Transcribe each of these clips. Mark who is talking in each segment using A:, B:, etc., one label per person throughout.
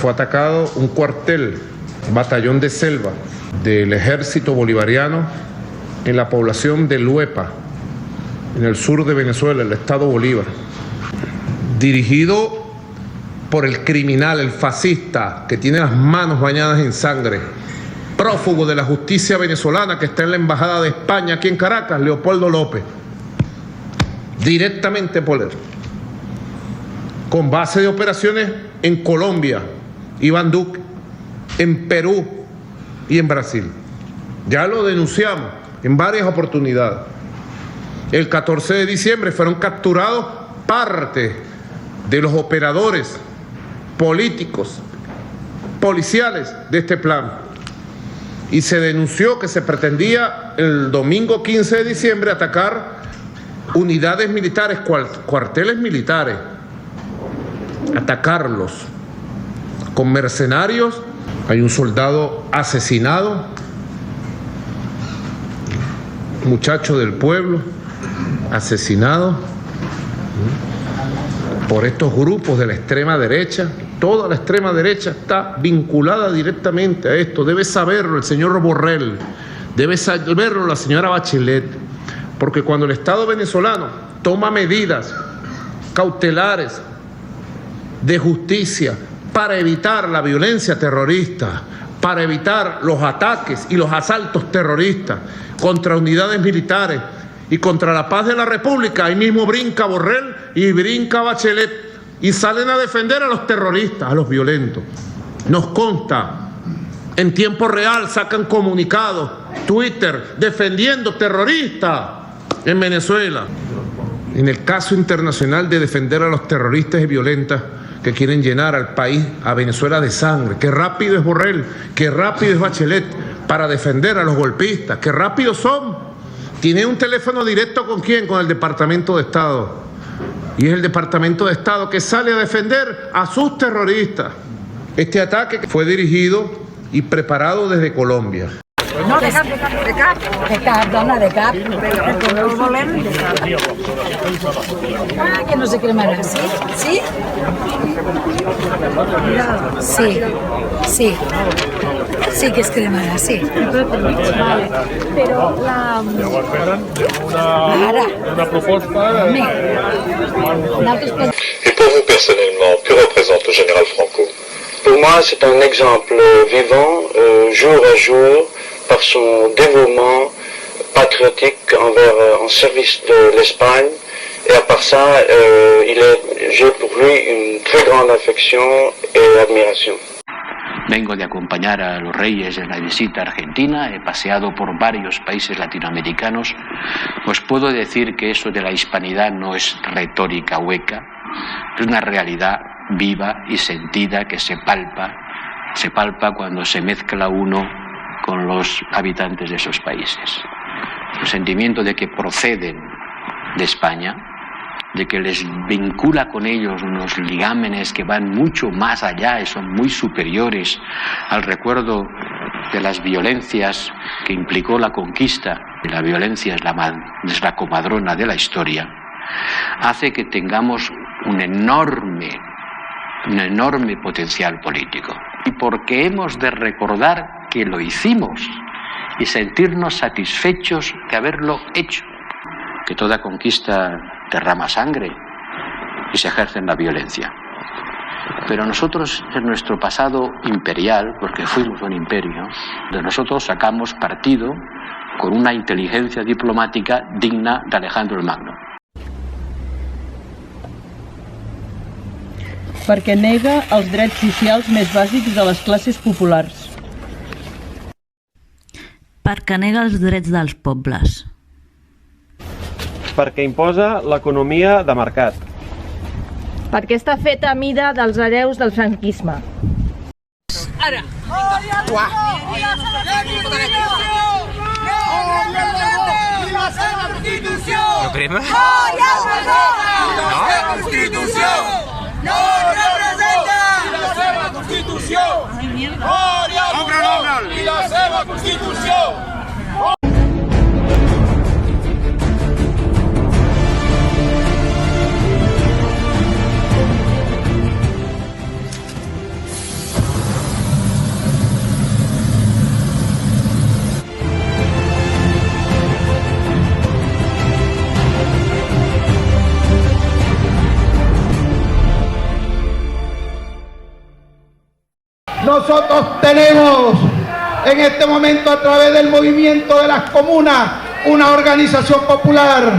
A: Fue atacado un cuartel, batallón de selva del ejército bolivariano en la población de Luepa, en el sur de Venezuela, el estado Bolívar, dirigido por el criminal, el fascista, que tiene las manos bañadas en sangre, prófugo de la justicia venezolana, que está en la embajada de España aquí en Caracas, Leopoldo López, directamente por él, con base de operaciones en Colombia, Iván Duque, en Perú y en Brasil. Ya lo denunciamos en varias oportunidades. El 14 de diciembre fueron capturados parte de los operadores políticos, policiales de este plan. Y se denunció que se pretendía el domingo 15 de diciembre atacar unidades militares, cuarteles militares, atacarlos con mercenarios. Hay un soldado asesinado, muchacho del pueblo, asesinado por estos grupos de la extrema derecha. Toda la extrema derecha está vinculada directamente a esto. Debe saberlo el señor Borrell, debe saberlo la señora Bachelet, porque cuando el Estado venezolano toma medidas cautelares de justicia para evitar la violencia terrorista, para evitar los ataques y los asaltos terroristas contra unidades militares y contra la paz de la República, ahí mismo brinca Borrell y brinca Bachelet y salen a defender a los terroristas, a los violentos. Nos consta, en tiempo real sacan comunicados, Twitter, defendiendo terroristas en Venezuela. En el caso internacional de defender a los terroristas y violentas que quieren llenar al país, a Venezuela, de sangre. Qué rápido es Borrell, qué rápido es Bachelet para defender a los golpistas, qué rápidos son. Tiene un teléfono directo ¿con quién? Con el Departamento de Estado. Y es el Departamento de Estado que sale a defender a sus terroristas. Este ataque fue dirigido y preparado desde Colombia.
B: No, de cap, dona, de cap. No ho volem, de cap. Ah, que no se cremarà, sí? Sí? Sí, sí. Sí que es cremarà, sí. Vale. Però la...
C: Una proposta...
D: Et pour vous personnellement, que représente le général Franco? Pour moi, c'est un exemple vivant, jour à jour, par son dévouement patriotique en service de l'Espagne. Et à part ça, j'ai pour lui une très grande affection et admiración.
E: Vengo de acompañar a los reyes en la visita a Argentina, he paseado por varios países latinoamericanos. Os puedo decir que eso de la hispanidad no es retórica hueca, es una realidad viva y sentida que se palpa cuando se mezcla uno con los habitantes de esos países. El sentimiento de que proceden de España, de que les vincula con ellos unos ligámenes que van mucho más allá y son muy superiores al recuerdo de las violencias que implicó la conquista. La violencia es la comadrona de la historia, hace que tengamos un enorme potencial político. Y porque hemos de recordar que lo hicimos y sentirnos satisfechos de haberlo hecho. Que toda conquista derrama sangre y se ejerce en la violencia. Pero nosotros, en nuestro pasado imperial, porque fuimos un imperio, de nosotros sacamos partido con una inteligencia diplomática digna de Alejandro el Magno.
F: Perquè nega els drets socials més bàsics de les classes populars.
G: Perquè nega els drets dels pobles.
H: Perquè imposa l'economia de mercat.
I: Perquè està feta a mida dels hereus del franquisme.
B: Ara!
J: No crema?
B: No representa! I la seva Constitució! Ai, mierda! I la seva Constitució!
C: Nosotros tenemos en este momento, a través del movimiento de las comunas, una organización popular,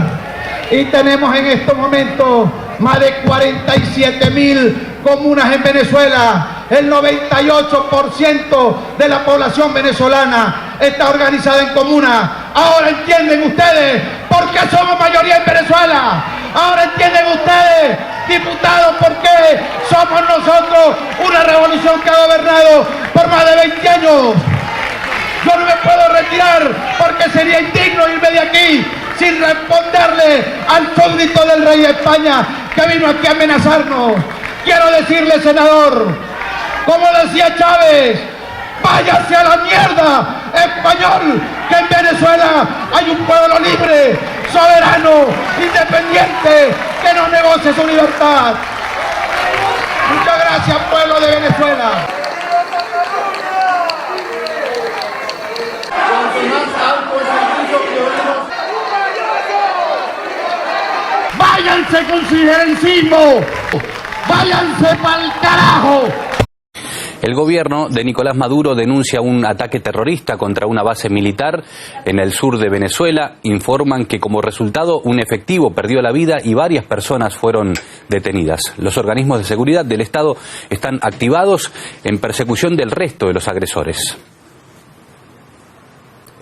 C: y tenemos en estos momentos más de 47.000 comunas en Venezuela. El 98% de la población venezolana está organizada en comunas. Ahora entienden ustedes por qué somos mayoría en Venezuela. Ahora entienden ustedes, diputados, por qué somos nosotros una revolución que ha gobernado por más de 20 años. Yo no me puedo retirar porque sería indigno irme de aquí sin responderle al súbdito del rey de España que vino aquí a amenazarnos. Quiero decirle, senador, como decía Chávez, váyase a la mierda, español, que en Venezuela hay un pueblo libre, soberano, independiente, que no negocie su libertad. Muchas gracias, pueblo de Venezuela. ¡Váyanse con su injerencismo! ¡Váyanse pa'l carajo!
J: El gobierno de Nicolás Maduro denuncia un ataque terrorista contra una base militar en el sur de Venezuela. Informan que como resultado un efectivo perdió la vida y varias personas fueron detenidas. Los organismos de seguridad del Estado están activados en persecución del resto de los agresores.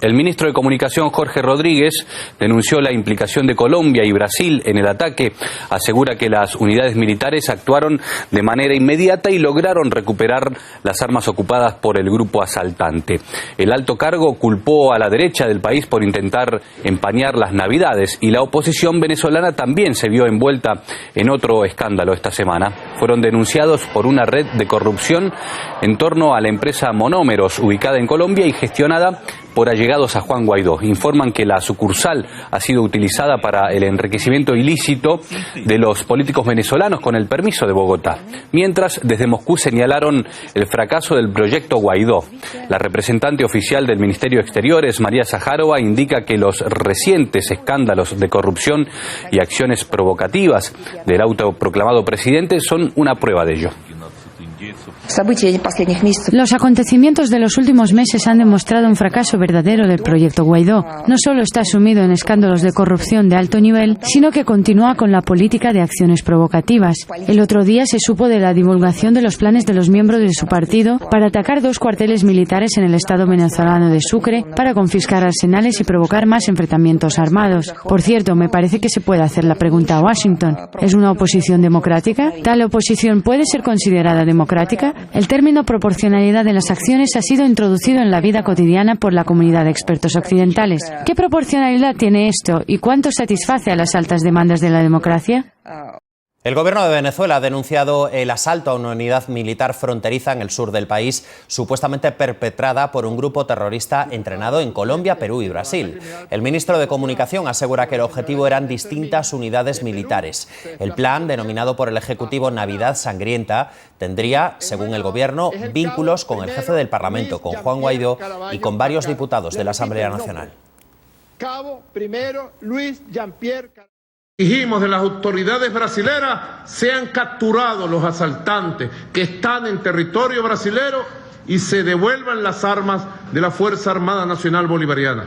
J: El ministro de Comunicación, Jorge Rodríguez, denunció la implicación de Colombia y Brasil en el ataque. Asegura que las unidades militares actuaron de manera inmediata y lograron recuperar las armas ocupadas por el grupo asaltante. El alto cargo culpó a la derecha del país por intentar empañar las Navidades y la oposición venezolana también se vio envuelta en otro escándalo esta semana. Fueron denunciados por una red de corrupción en torno a la empresa Monómeros, ubicada en Colombia y gestionada por allegados a Juan Guaidó. Informan que la sucursal ha sido utilizada para el enriquecimiento ilícito de los políticos venezolanos con el permiso de Bogotá. Mientras, desde Moscú señalaron el fracaso del proyecto Guaidó. La representante oficial del Ministerio de Exteriores, María Zaharova, indica que los recientes escándalos de corrupción y acciones provocativas del autoproclamado presidente son una prueba de ello.
K: Los acontecimientos de los últimos meses han demostrado un fracaso verdadero del proyecto Guaidó. No solo está sumido en escándalos de corrupción de alto nivel, sino que continúa con la política de acciones provocativas. El otro día se supo de la divulgación de los planes de los miembros de su partido para atacar 2 cuarteles militares en el estado venezolano de Sucre, para confiscar arsenales y provocar más enfrentamientos armados. Por cierto, me parece que se puede hacer la pregunta a Washington. ¿Es una oposición democrática? ¿Tal oposición puede ser considerada democrática? El término proporcionalidad de las acciones ha sido introducido en la vida cotidiana por la comunidad de expertos occidentales. ¿Qué proporcionalidad tiene esto y cuánto satisface a las altas demandas de la democracia?
L: El gobierno de Venezuela ha denunciado el asalto a una unidad militar fronteriza en el sur del país, supuestamente perpetrada por un grupo terrorista entrenado en Colombia, Perú y Brasil. El ministro de Comunicación asegura que el objetivo eran distintas unidades militares. El plan, denominado por el Ejecutivo Navidad Sangrienta, tendría, según el gobierno, vínculos con el jefe del Parlamento, con Juan Guaidó, y con varios diputados de la Asamblea Nacional.
C: Cabo primero Luis Jean-Pierre.
A: Exigimos de las autoridades brasileras sean capturados los asaltantes que están en territorio brasilero y se devuelvan las armas de la Fuerza Armada Nacional Bolivariana.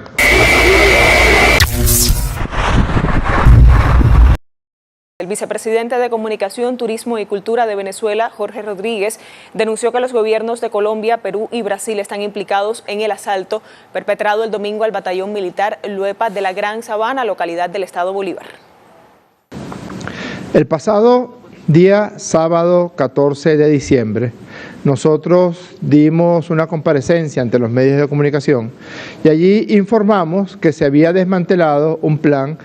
M: El vicepresidente de Comunicación, Turismo y Cultura de Venezuela, Jorge Rodríguez, denunció que los gobiernos de Colombia, Perú y Brasil están implicados en el asalto perpetrado el domingo al batallón militar Luepa de la Gran Sabana, localidad del estado Bolívar.
C: El pasado día sábado 14 de diciembre, nosotros dimos una comparecencia ante los medios de comunicación y allí informamos que se había desmantelado un plan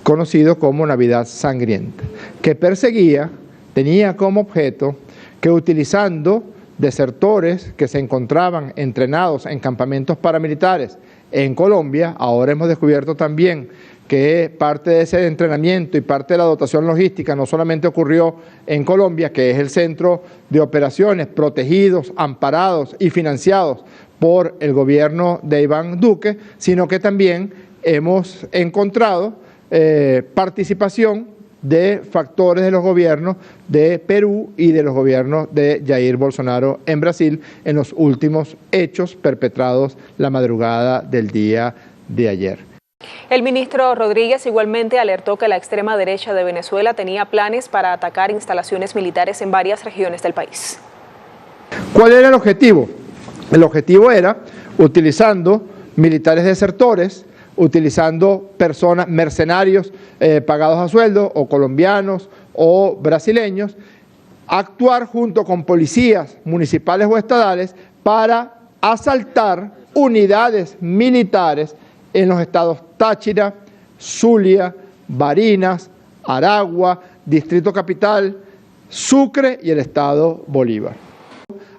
C: conocido como Navidad Sangrienta, que tenía como objeto que utilizando desertores que se encontraban entrenados en campamentos paramilitares en Colombia, ahora hemos descubierto también que parte de ese entrenamiento y parte de la dotación logística no solamente ocurrió en Colombia, que es el centro de operaciones protegidos, amparados y financiados por el gobierno de Iván Duque, sino que también hemos encontrado participación de factores de los gobiernos de Perú y de los gobiernos de Jair Bolsonaro en Brasil en los últimos hechos perpetrados la madrugada del día de ayer.
M: El ministro Rodríguez igualmente alertó que la extrema derecha de Venezuela tenía planes para atacar instalaciones militares en varias regiones del país.
C: ¿Cuál era el objetivo? El objetivo era, utilizando militares desertores, utilizando personas, mercenarios pagados a sueldo, o colombianos o brasileños, actuar junto con policías municipales o estadales para asaltar unidades militares en los estados Táchira, Zulia, Barinas, Aragua, Distrito Capital, Sucre y el estado Bolívar.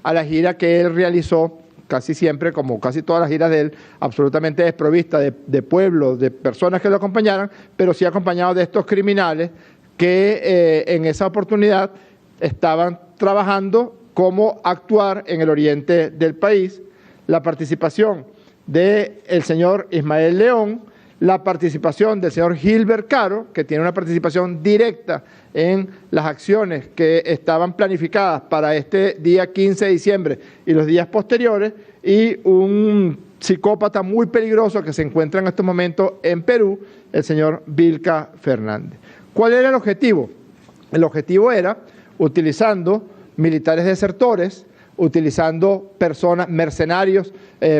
C: A la gira que él realizó, casi siempre, como casi todas las giras de él, absolutamente desprovista de pueblos, de personas que lo acompañaran, pero sí acompañado de estos criminales que en esa oportunidad estaban trabajando cómo actuar en el oriente del país. La participación del señor Ismael León, la participación del señor Gilbert Caro, que tiene una participación directa en las acciones que estaban planificadas para este día 15 de diciembre y los días posteriores, y un psicópata muy peligroso que se encuentra en estos momentos en Perú, el señor Vilca Fernández. ¿Cuál era el objetivo? El objetivo era, utilizando militares desertores, utilizando personas, mercenarios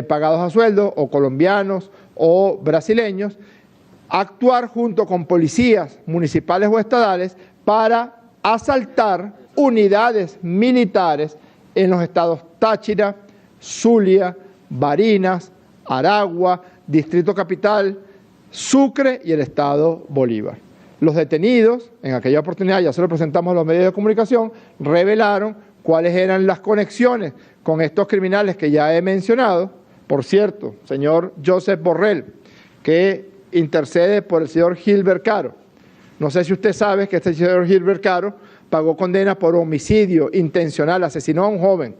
C: pagados a sueldo, o colombianos o brasileños, actuar junto con policías municipales o estadales para asaltar unidades militares en los estados Táchira, Zulia, Barinas, Aragua, Distrito Capital, Sucre y el estado Bolívar. Los detenidos, en aquella oportunidad, ya se lo presentamos a los medios de comunicación, revelaron cuáles eran las conexiones con estos criminales que ya he mencionado. Por cierto, señor Joseph Borrell, que intercede por el señor Gilbert Caro. No sé si usted sabe que este señor Gilbert Caro pagó condena por homicidio intencional, asesinó a un joven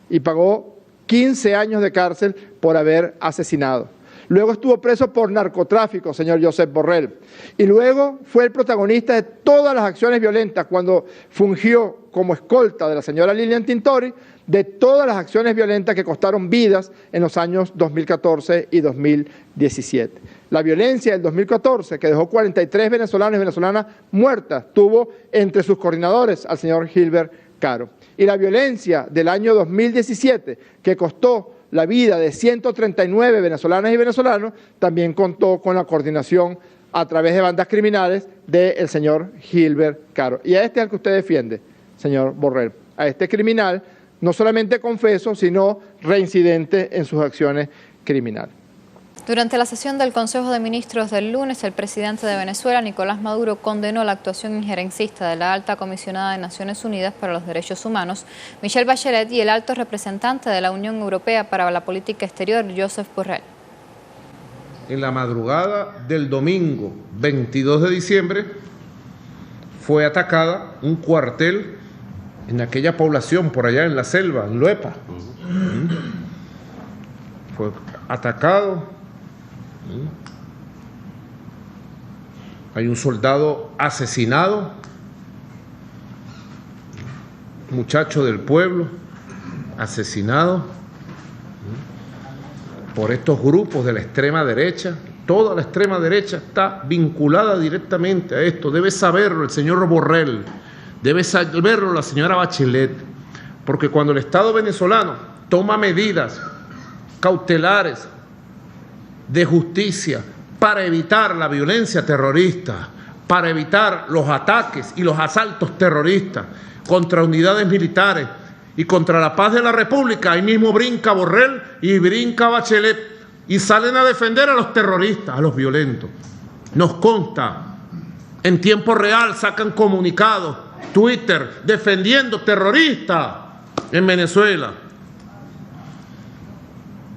C: y pagó 15 años de cárcel por haber asesinado. Luego estuvo preso por narcotráfico, señor Joseph Borrell, y luego fue el protagonista de todas las acciones violentas cuando fungió como escolta de la señora Lilian Tintori, de todas las acciones violentas que costaron vidas en los años 2014 y 2017. La violencia del 2014, que dejó 43 venezolanos y venezolanas muertas, tuvo entre sus coordinadores al señor Gilbert Caro. Y la violencia del año 2017, que costó la vida de 139 venezolanas y venezolanos, también contó con la coordinación a través de bandas criminales del señor Gilbert Caro. Y a este es el que usted defiende, señor Borrell, a este criminal, no solamente confeso, sino reincidente en sus acciones criminales.
N: Durante la sesión del Consejo de Ministros del lunes, el presidente de Venezuela, Nicolás Maduro, condenó la actuación injerencista de la alta comisionada de Naciones Unidas para los Derechos Humanos, Michelle Bachelet, y el alto representante de la Unión Europea para la Política Exterior, Josep Borrell.
A: En la madrugada del domingo 22 de diciembre fue atacada un cuartel en aquella población por allá en la selva, en Luepa. Fue atacado. Hay un soldado asesinado, muchacho del pueblo, asesinado por estos grupos de la extrema derecha. Toda la extrema derecha está vinculada directamente a esto. Debe saberlo el señor Borrell, debe saberlo la señora Bachelet, porque cuando el Estado venezolano toma medidas cautelares de justicia para evitar la violencia terrorista, para evitar los ataques y los asaltos terroristas contra unidades militares y contra la paz de la República, ahí mismo brinca Borrell y brinca Bachelet y salen a defender a los terroristas, a los violentos. Nos consta, en tiempo real sacan comunicados, Twitter, defendiendo terroristas en Venezuela.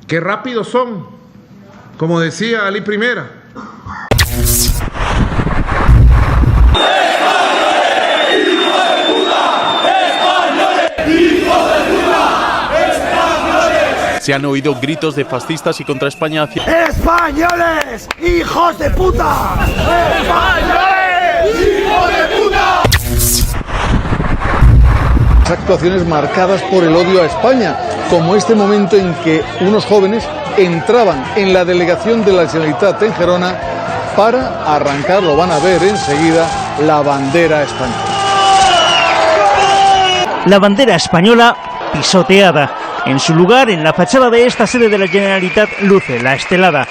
A: Qué rápidos son. Como decía Ali Primera.
O: Se han oído gritos de fascistas y contra España hacia...
P: ¡Españoles! ¡Hijos de puta! ¡Españoles! ¡Hijos de puta! otras actuaciones marcadas por el odio a España, como este momento en que unos jóvenes entraban en la delegación de la Generalitat en Gerona para arrancar, lo van a ver enseguida, la bandera española.
Q: La bandera española pisoteada. En su lugar, en la fachada de esta sede de la Generalitat, luce la estelada.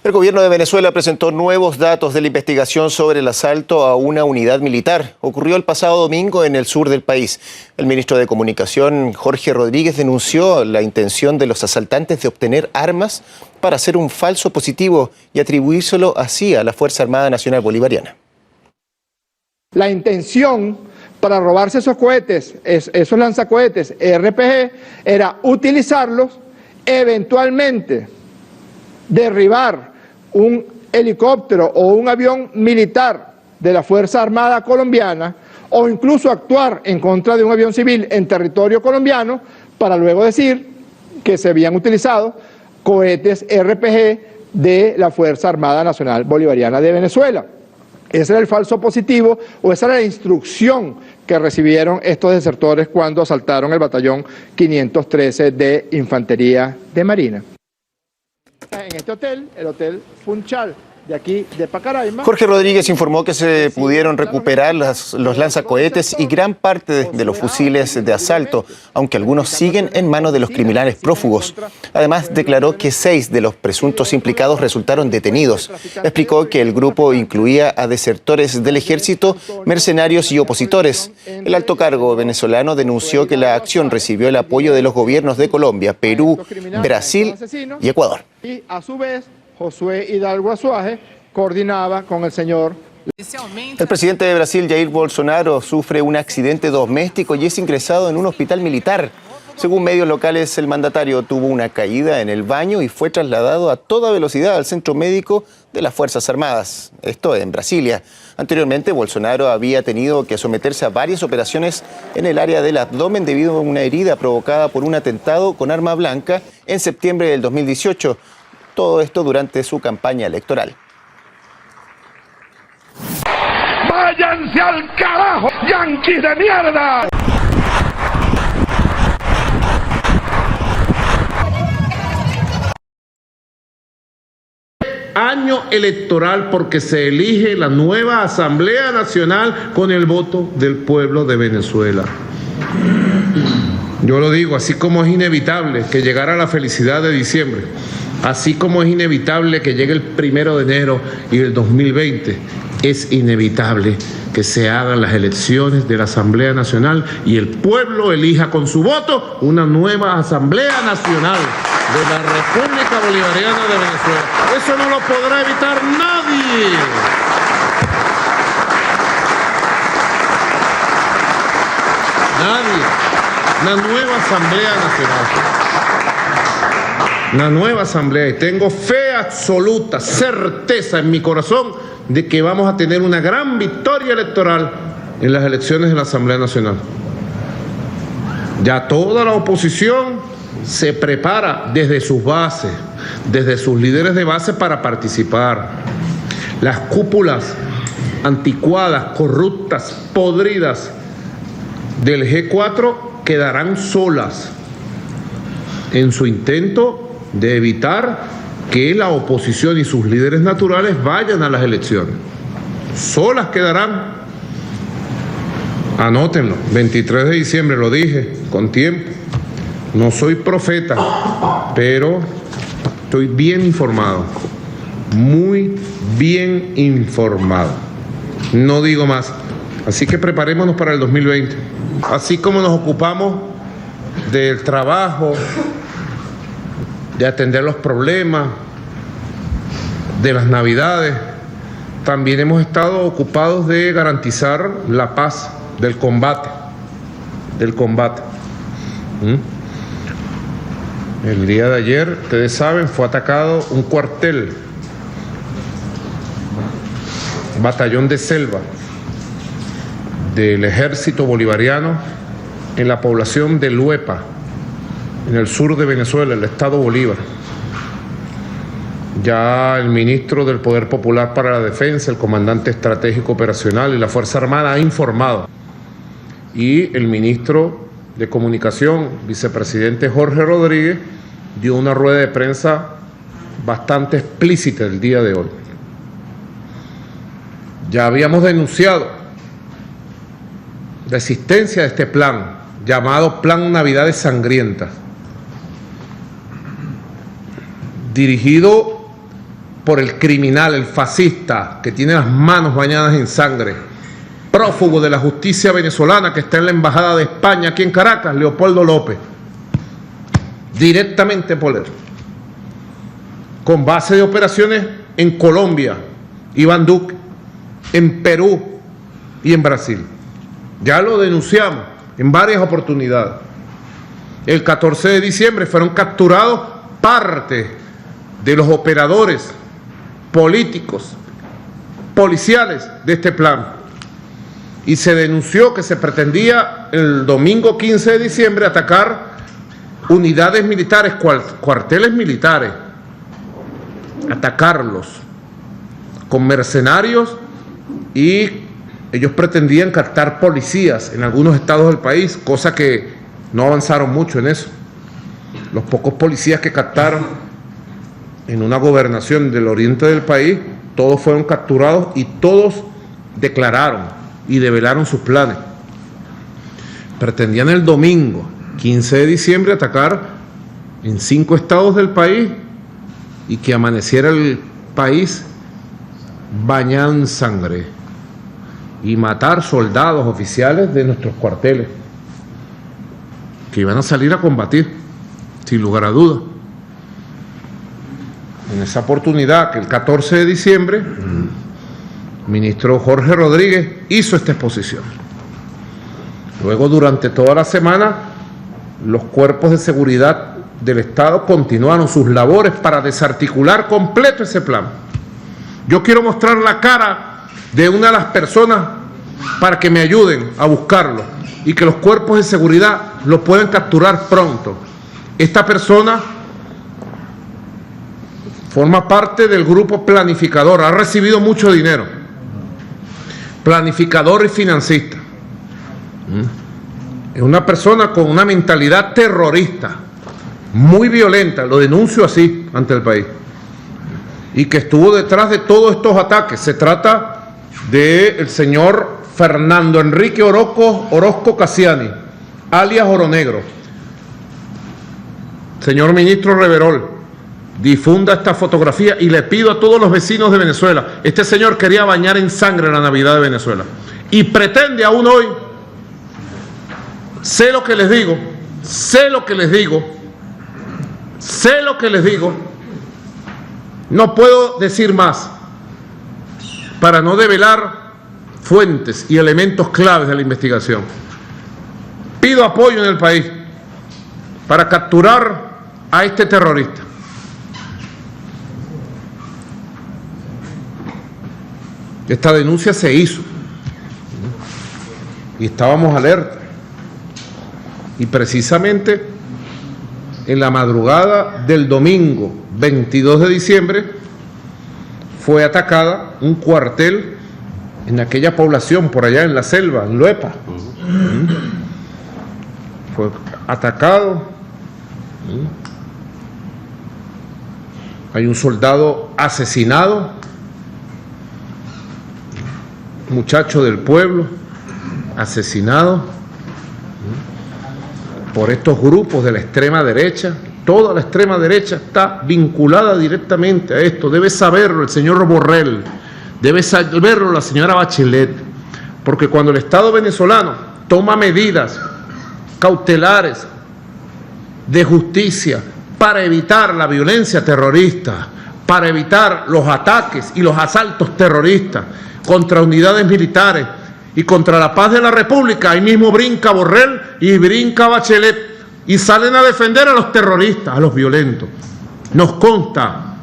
R: El gobierno de Venezuela presentó nuevos datos de la investigación sobre el asalto a una unidad militar. Ocurrió el pasado domingo en el sur del país. El ministro de Comunicación, Jorge Rodríguez, denunció la intención de los asaltantes de obtener armas para hacer un falso positivo y atribuírselo así a la Fuerza Armada Nacional Bolivariana.
C: La intención para robarse esos cohetes, esos lanzacohetes RPG, era utilizarlos, eventualmente derribar un helicóptero o un avión militar de la Fuerza Armada colombiana o incluso actuar en contra de un avión civil en territorio colombiano para luego decir que se habían utilizado cohetes RPG de la Fuerza Armada Nacional Bolivariana de Venezuela. Ese era el falso positivo o esa era la instrucción que recibieron estos desertores cuando asaltaron el batallón 513 de Infantería de Marina. En este hotel, el Hotel Funchal de aquí de Pacaraima.
R: Jorge Rodríguez informó que se pudieron recuperar los lanzacohetes y gran parte de los fusiles de asalto, aunque algunos siguen en manos de los criminales prófugos. Además, declaró que 6 de los presuntos implicados resultaron detenidos. Explicó que el grupo incluía a desertores del ejército, mercenarios y opositores. El alto cargo venezolano denunció que la acción recibió el apoyo de los gobiernos de Colombia, Perú, Brasil y Ecuador.
C: Y a su vez, Josué Hidalgo Azuaje coordinaba con el señor.
R: El presidente de Brasil, Jair Bolsonaro, sufre un accidente doméstico y es ingresado en un hospital militar. Según medios locales, el mandatario tuvo una caída en el baño y fue trasladado a toda velocidad al centro médico de las Fuerzas Armadas, esto en Brasilia. Anteriormente, Bolsonaro había tenido que someterse a varias operaciones en el área del abdomen debido a una herida provocada por un atentado con arma blanca en septiembre del 2018. Todo esto durante su campaña electoral.
S: ¡Váyanse al carajo, yanquis de mierda!
A: Año electoral porque se elige la nueva Asamblea Nacional con el voto del pueblo de Venezuela. Yo lo digo, así como es inevitable que llegara la felicidad de diciembre, así como es inevitable que llegue el 1 de enero y el 2020, es inevitable que se hagan las elecciones de la Asamblea Nacional y el pueblo elija con su voto una nueva Asamblea Nacional de la República Bolivariana de Venezuela. Eso no lo podrá evitar nadie. Nadie. Una nueva Asamblea Nacional. Una nueva Asamblea. Y tengo fe absoluta, certeza en mi corazón de que vamos a tener una gran victoria electoral en las elecciones de la Asamblea Nacional. Ya toda la oposición se prepara desde sus bases, desde sus líderes de base para participar. Las cúpulas anticuadas, corruptas, podridas del G4 quedarán solas en su intento de evitar que la oposición y sus líderes naturales vayan a las elecciones. Solas quedarán. Anótenlo, 23 de diciembre, lo dije, con tiempo. No soy profeta, pero estoy bien informado, muy bien informado. No digo más. Así que preparémonos para el 2020. Así como nos ocupamos del trabajo, de atender los problemas, de las navidades, también hemos estado ocupados de garantizar la paz, del combate. El día de ayer, ustedes saben, fue atacado un cuartel, batallón de selva del ejército bolivariano en la población de Luepa, en el sur de Venezuela, el estado Bolívar. Ya el ministro del Poder Popular para la Defensa, el comandante estratégico operacional y la Fuerza Armada ha informado y el ministro de Comunicación, vicepresidente Jorge Rodríguez, dio una rueda de prensa bastante explícita el día de hoy. Ya habíamos denunciado la existencia de este plan, llamado Plan Navidades Sangrientas, dirigido por el criminal, el fascista, que tiene las manos bañadas en sangre, prófugo de la justicia venezolana, que está en la Embajada de España aquí en Caracas, Leopoldo López, directamente por él, con base de operaciones en Colombia, Iván Duque, en Perú y en Brasil. Ya lo denunciamos en varias oportunidades. El 14 de diciembre fueron capturados parte de los operadores políticos, policiales de este plan. Y se denunció que se pretendía el domingo 15 de diciembre atacar unidades militares, cuarteles militares, atacarlos con mercenarios, y ellos pretendían captar policías en algunos estados del país, cosa que no avanzaron mucho en eso. Los pocos policías que captaron en una gobernación del oriente del país, todos fueron capturados y todos declararon y develaron sus planes. Pretendían el domingo 15 de diciembre atacar en 5 estados del país y que amaneciera el país bañado en sangre y matar soldados oficiales de nuestros cuarteles que iban a salir a combatir, sin lugar a dudas. En esa oportunidad, que el 14 de diciembre, el ministro Jorge Rodríguez hizo esta exposición. Luego, durante toda la semana, los cuerpos de seguridad del Estado continuaron sus labores para desarticular completo ese plan. Yo quiero mostrar la cara de una de las personas para que me ayuden a buscarlo y que los cuerpos de seguridad lo puedan capturar pronto. Esta persona forma parte del grupo planificador, ha recibido mucho dinero, planificador y financista. Es una persona con una mentalidad terrorista, muy violenta, lo denuncio así ante el país, y que estuvo detrás de todos estos ataques. Se trata del señor Fernando Enrique Orozco Cassiani, alias Oro Negro. Señor ministro Reverol, difunda esta fotografía y le pido a todos los vecinos de Venezuela. Este señor quería bañar en sangre la Navidad de Venezuela y pretende aún hoy, sé lo que les digo, no puedo decir más para no develar fuentes y elementos claves de la investigación. Pido apoyo en el país para capturar a este terrorista. Esta denuncia se hizo y estábamos alerta, y precisamente en la madrugada del domingo 22 de diciembre fue atacada un cuartel en aquella población por allá en la selva, en Luepa. Fue atacado. Hay un soldado asesinado, muchacho del pueblo, asesinado por estos grupos de la extrema derecha. Toda la extrema derecha está vinculada directamente a esto. Debe saberlo el señor Borrell, debe saberlo la señora Bachelet, porque cuando el Estado venezolano toma medidas cautelares de justicia para evitar la violencia terrorista, para evitar los ataques y los asaltos terroristas contra unidades militares y contra la paz de la República, ahí mismo brinca Borrell y brinca Bachelet y salen a defender a los terroristas, a los violentos. Nos consta,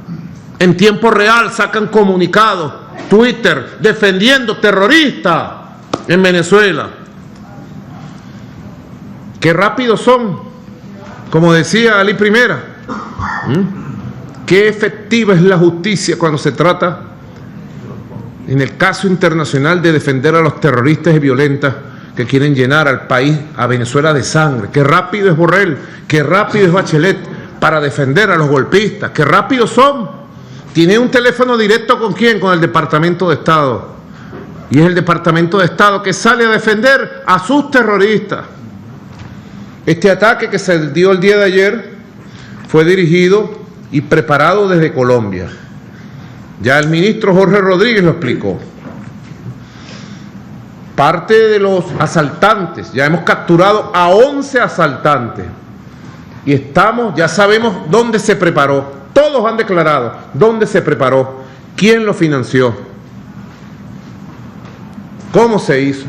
A: en tiempo real sacan comunicados, Twitter, defendiendo terroristas en Venezuela. Qué rápidos son, como decía Ali Primera. Qué efectiva es la justicia cuando se trata, en el caso internacional, de defender a los terroristas y violentas que quieren llenar al país, a Venezuela, de sangre. Qué rápido es Borrell, qué rápido es Bachelet para defender a los golpistas, qué rápidos son. Tiene un teléfono directo ¿con quién? Con el Departamento de Estado. Y es el Departamento de Estado que sale a defender a sus terroristas. Este ataque que se dio el día de ayer fue dirigido y preparado desde Colombia. Ya el ministro Jorge Rodríguez lo explicó. Parte de los asaltantes, ya hemos capturado a 11 asaltantes y ya sabemos dónde se preparó. Todos han declarado dónde se preparó, quién lo financió, cómo se hizo.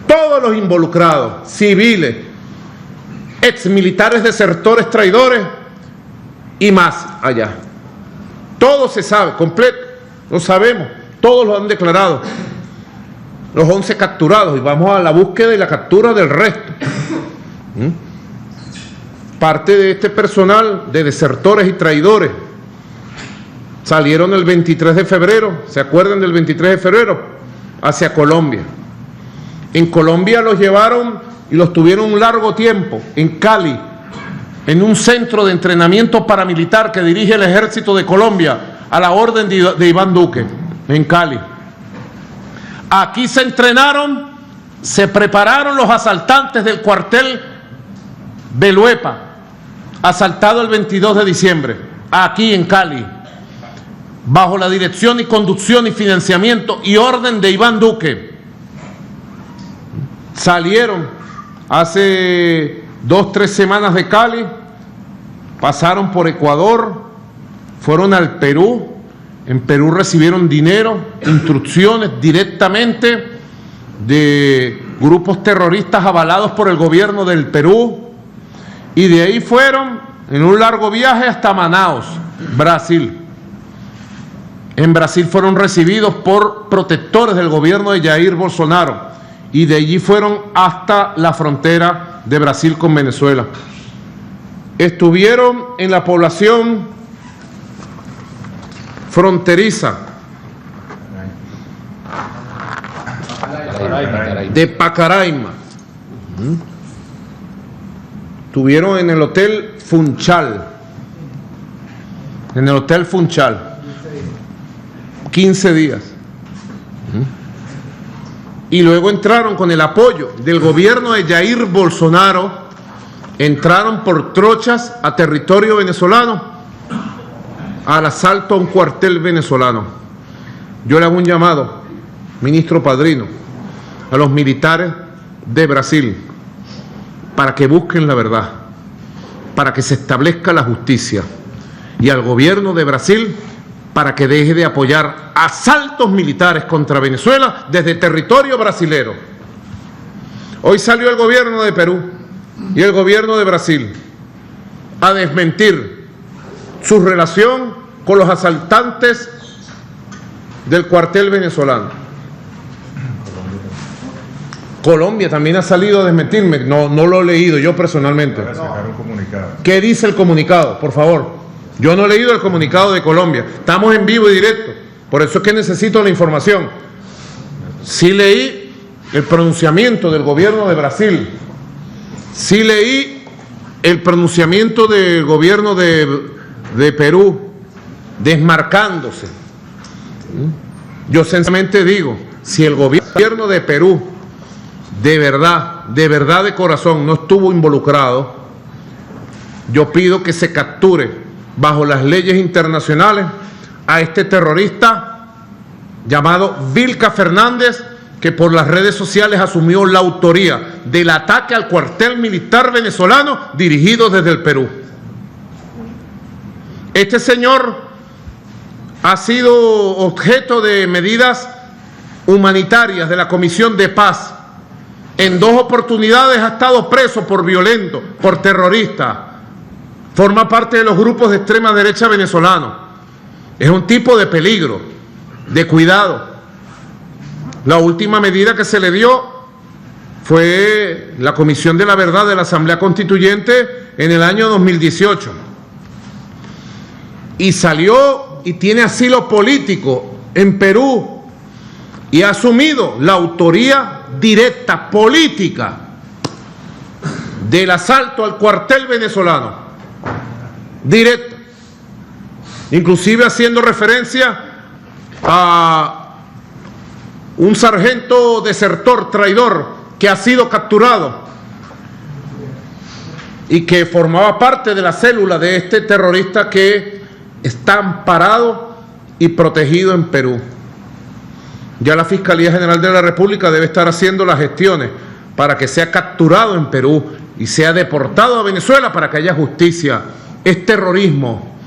A: Todos los involucrados, civiles, exmilitares, desertores, traidores y más allá. Todo se sabe, completo, lo sabemos, todos lo han declarado. Los 11 capturados, y vamos a la búsqueda y la captura del resto. Parte de este personal de desertores y traidores salieron el 23 de febrero, ¿se acuerdan del 23 de febrero? Hacia Colombia. En Colombia los llevaron y los tuvieron un largo tiempo en Cali, en un centro de entrenamiento paramilitar que dirige el Ejército de Colombia a la orden de Iván Duque, en Cali. Aquí se entrenaron, se prepararon los asaltantes del cuartel de Luepa, asaltado el 22 de diciembre, aquí en Cali, bajo la dirección y conducción y financiamiento y orden de Iván Duque. Salieron hace 2-3 semanas de Cali, pasaron por Ecuador, fueron al Perú. En Perú recibieron dinero, instrucciones directamente de grupos terroristas avalados por el gobierno del Perú, y de ahí fueron en un largo viaje hasta Manaus, Brasil. En Brasil fueron recibidos por protectores del gobierno de Jair Bolsonaro y de allí fueron hasta la frontera de Brasil con Venezuela. Estuvieron en la población fronteriza de Pacaraima. Estuvieron en el Hotel Funchal. 15 días. Y luego entraron con el apoyo del gobierno de Jair Bolsonaro, entraron por trochas a territorio venezolano, al asalto a un cuartel venezolano. Yo le hago un llamado, ministro Padrino, a los militares de Brasil para que busquen la verdad, para que se establezca la justicia, y al gobierno de Brasil para que deje de apoyar asaltos militares contra Venezuela desde territorio brasilero. Hoy salió el gobierno de Perú y el gobierno de Brasil a desmentir su relación con los asaltantes del cuartel venezolano. Colombia también ha salido a desmentirme, no lo he leído yo personalmente. ¿Qué dice el comunicado? Por favor, yo no he leído el comunicado de Colombia, estamos en vivo y directo, por eso es que necesito la información. Sí leí el pronunciamiento del gobierno de Brasil, sí leí el pronunciamiento del gobierno de Perú, desmarcándose. Yo sencillamente digo, si el gobierno de Perú de verdad de corazón no estuvo involucrado, yo pido que se capture bajo las leyes internacionales a este terrorista llamado Vilca Fernández, que por las redes sociales asumió la autoría del ataque al cuartel militar venezolano dirigido desde el Perú. Este señor ha sido objeto de medidas humanitarias de la Comisión de Paz. En 2 oportunidades ha estado preso por violento, por terrorista. Forma parte de los grupos de extrema derecha venezolanos. Es un tipo de peligro, de cuidado. La última medida que se le dio fue la Comisión de la Verdad de la Asamblea Constituyente en el año 2018. Y salió y tiene asilo político en Perú y ha asumido la autoría directa política del asalto al cuartel venezolano, directa, inclusive haciendo referencia a un sargento desertor, traidor, que ha sido capturado y que formaba parte de la célula de este terrorista que está amparado y protegido en Perú. Ya la Fiscalía General de la República debe estar haciendo las gestiones para que sea capturado en Perú y sea deportado a Venezuela para que haya justicia. Es terrorismo,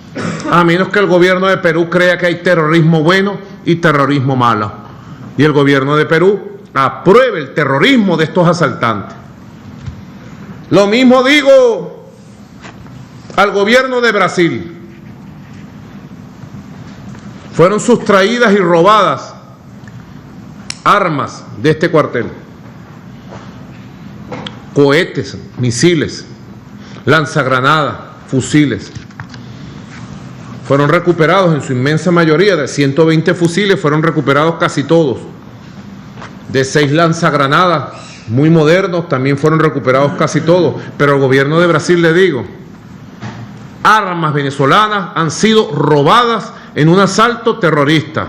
A: a menos que el gobierno de Perú crea que hay terrorismo bueno y terrorismo malo. Y el gobierno de Perú apruebe el terrorismo de estos asaltantes. Lo mismo digo al gobierno de Brasil. Fueron sustraídas y robadas armas de este cuartel, cohetes, misiles, lanzagranadas, fusiles. Fueron recuperados en su inmensa mayoría, de 120 fusiles fueron recuperados casi todos. De 6 lanzagranadas muy modernos también fueron recuperados casi todos. Pero al gobierno de Brasil le digo, armas venezolanas han sido robadas en un asalto terrorista.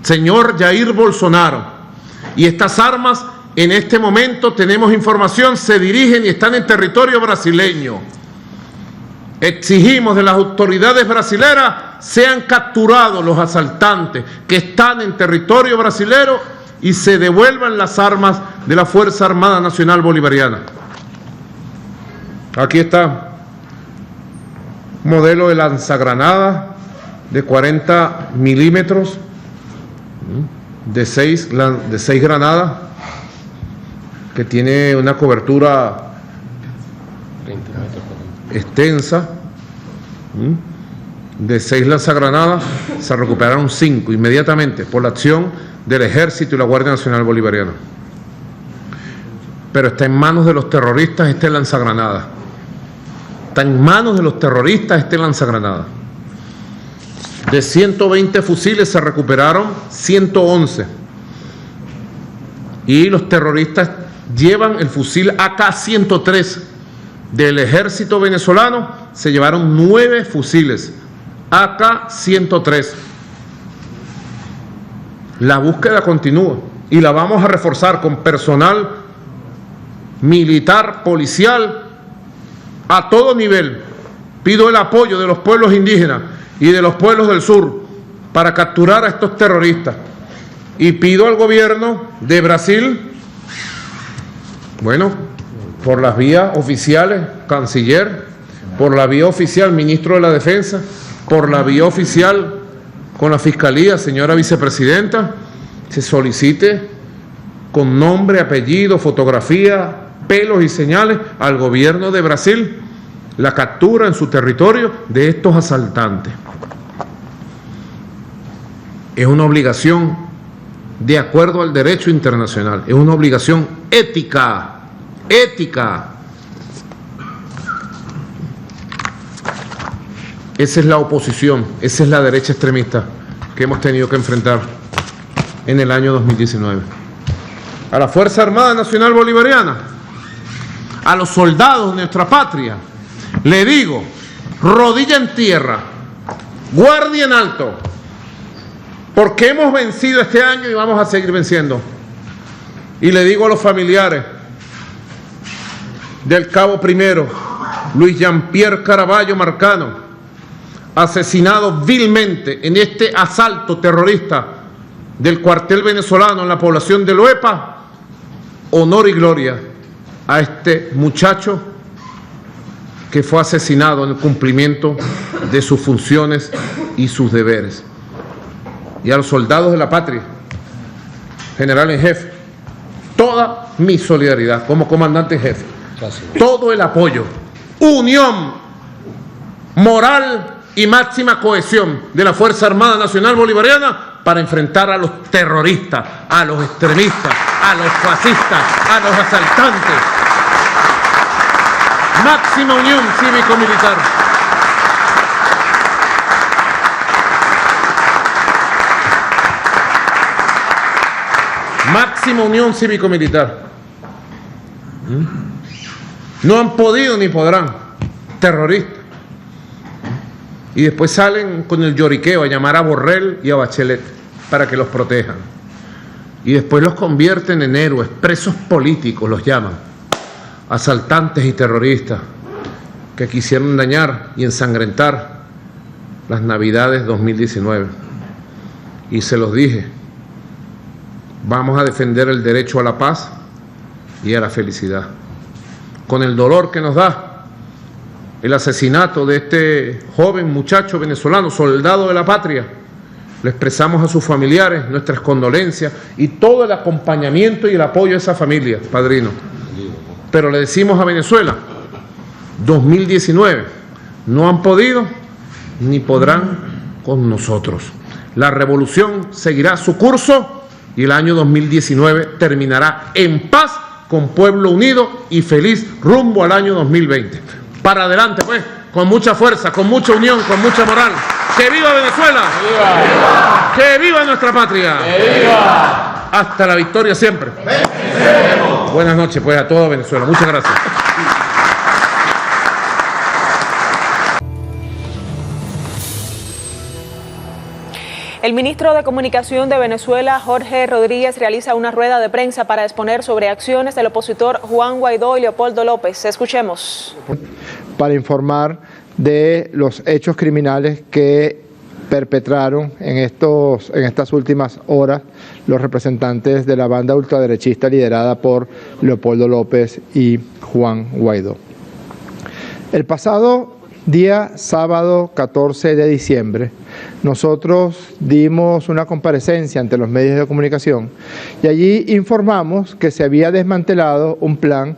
A: Señor Jair Bolsonaro, y estas armas en este momento tenemos información, se dirigen y están en territorio brasileño. Exigimos de las autoridades brasileras sean capturados los asaltantes que están en territorio brasilero y se devuelvan las armas de la Fuerza Armada Nacional Bolivariana. Aquí está, modelo de lanzagranada de 40 milímetros, de 6 granadas, que tiene una cobertura extensa. De 6 lanzagranadas se recuperaron 5 inmediatamente por la acción del Ejército y la Guardia Nacional Bolivariana. Pero está en manos de los terroristas este lanzagranada. Está en manos de los terroristas este lanzagranada. De 120 fusiles se recuperaron 111. Y los terroristas llevan el fusil AK-103 del ejército venezolano, se llevaron 9 fusiles AK-103. La búsqueda continúa y la vamos a reforzar con personal militar, policial, a todo nivel. Pido el apoyo de los pueblos indígenas y de los pueblos del sur para capturar a estos terroristas. Y pido al gobierno de Brasil, bueno, por las vías oficiales, canciller, por la vía oficial, ministro de la Defensa, por la vía oficial con la Fiscalía, señora vicepresidenta, se solicite con nombre, apellido, fotografía, pelos y señales al gobierno de Brasil la captura en su territorio de estos asaltantes. Es una obligación de acuerdo al derecho internacional, es una obligación ética. Esa es la oposición, esa es la derecha extremista que hemos tenido que enfrentar en el año 2019. A la Fuerza Armada Nacional Bolivariana, a los soldados de nuestra patria, le digo, rodilla en tierra, guardia en alto, porque hemos vencido este año y vamos a seguir venciendo. Y le digo a los familiares del cabo primero, Luis Jean-Pierre Caraballo Marcano, asesinado vilmente en este asalto terrorista del cuartel venezolano en la población de Loepa, honor y gloria a este muchacho que fue asesinado en el cumplimiento de sus funciones y sus deberes. Y a los soldados de la patria, general en jefe, toda mi solidaridad como comandante en jefe, todo el apoyo, unión, moral y máxima cohesión de la Fuerza Armada Nacional Bolivariana para enfrentar a los terroristas, a los extremistas, a los fascistas, a los asaltantes. Máxima unión cívico-militar. máxima unión cívico-militar. No han podido ni podrán, terroristas. Y después salen con el lloriqueo a llamar a Borrell y a Bachelet para que los protejan. Y después los convierten en héroes, presos políticos los llaman, asaltantes y terroristas que quisieron dañar y ensangrentar las Navidades 2019. Y se los dije, vamos a defender el derecho a la paz y a la felicidad. Con el dolor que nos da el asesinato de este joven muchacho venezolano, soldado de la patria, le expresamos a sus familiares nuestras condolencias y todo el acompañamiento y el apoyo a esa familia, padrino. Pero le decimos a Venezuela, 2019, no han podido ni podrán con nosotros. La revolución seguirá su curso y el año 2019 terminará en paz, con pueblo unido y feliz rumbo al año 2020. Para adelante, pues, con mucha fuerza, con mucha unión, con mucha moral. ¡Que viva Venezuela! ¡Viva! ¡Que viva nuestra patria! ¡Que viva! Hasta la victoria siempre. ¡Venceremos! Buenas noches, pues, a toda Venezuela. Muchas gracias.
M: El ministro de Comunicación de Venezuela, Jorge Rodríguez, realiza una rueda de prensa para exponer sobre acciones del opositor Juan Guaidó y Leopoldo López. Escuchemos.
C: Para informar de los hechos criminales que perpetraron en estas últimas horas los representantes de la banda ultraderechista liderada por Leopoldo López y Juan Guaidó. El pasado día sábado 14 de diciembre, nosotros dimos una comparecencia ante los medios de comunicación y allí informamos que se había desmantelado un plan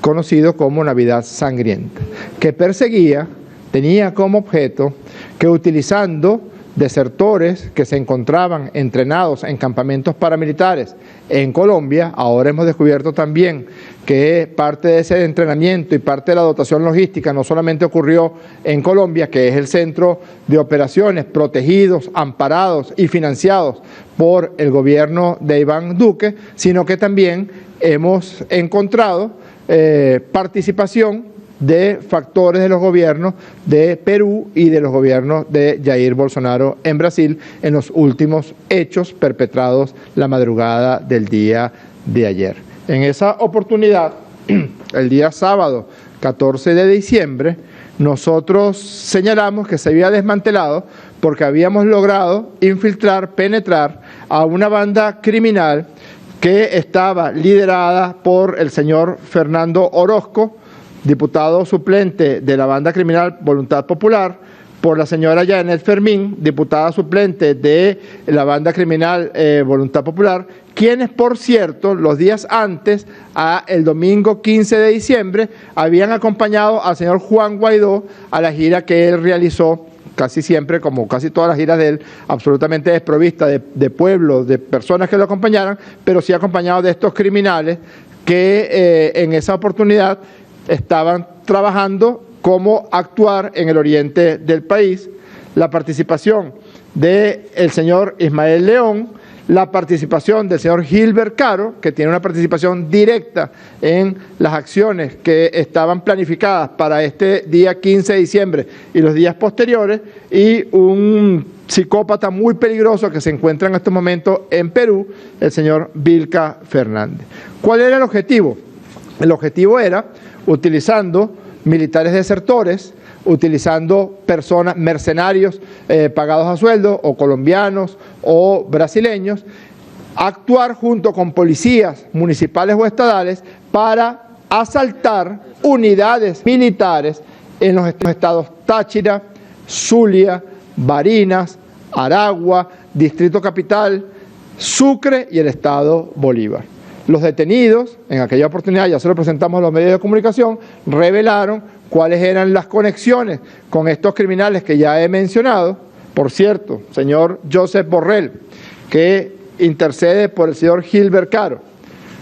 C: conocido como Navidad Sangrienta, que tenía como objeto que utilizando desertores que se encontraban entrenados en campamentos paramilitares en Colombia, ahora hemos descubierto también que parte de ese entrenamiento y parte de la dotación logística no solamente ocurrió en Colombia, que es el centro de operaciones protegidos, amparados y financiados por el gobierno de Iván Duque, sino que también hemos encontrado participación de factores de los gobiernos de Perú y de los gobiernos de Jair Bolsonaro en Brasil en los últimos hechos perpetrados la madrugada del día de ayer. En esa oportunidad, el día sábado 14 de diciembre, nosotros señalamos que se había desmantelado porque habíamos logrado penetrar a una banda criminal que estaba liderada por el señor Fernando Orozco, diputado suplente de la banda criminal Voluntad Popular, por la señora Janet Fermín, diputada suplente de la banda criminal Voluntad Popular, quienes, por cierto, los días antes, el domingo 15 de diciembre, habían acompañado al señor Juan Guaidó a la gira que él realizó, casi siempre, como casi todas las giras de él, absolutamente desprovista de pueblos, de personas que lo acompañaran, pero sí acompañado de estos criminales que en esa oportunidad estaban trabajando cómo actuar en el oriente del país, la participación del señor Ismael León, la participación del señor Gilbert Caro, que tiene una participación directa en las acciones que estaban planificadas para este día 15 de diciembre y los días posteriores, y un psicópata muy peligroso que se encuentra en estos momentos en Perú, el señor Vilca Fernández. ¿Cuál era el objetivo? El objetivo era, utilizando militares desertores, utilizando personas, mercenarios pagados a sueldo, o colombianos o brasileños, actuar junto con policías municipales o estadales para asaltar unidades militares en los estados Táchira, Zulia, Barinas, Aragua, Distrito Capital, Sucre y el estado Bolívar. Los detenidos, en aquella oportunidad, ya se lo presentamos a los medios de comunicación, revelaron cuáles eran las conexiones con estos criminales que ya he mencionado. Por cierto, señor Joseph Borrell, que intercede por el señor Gilbert Caro.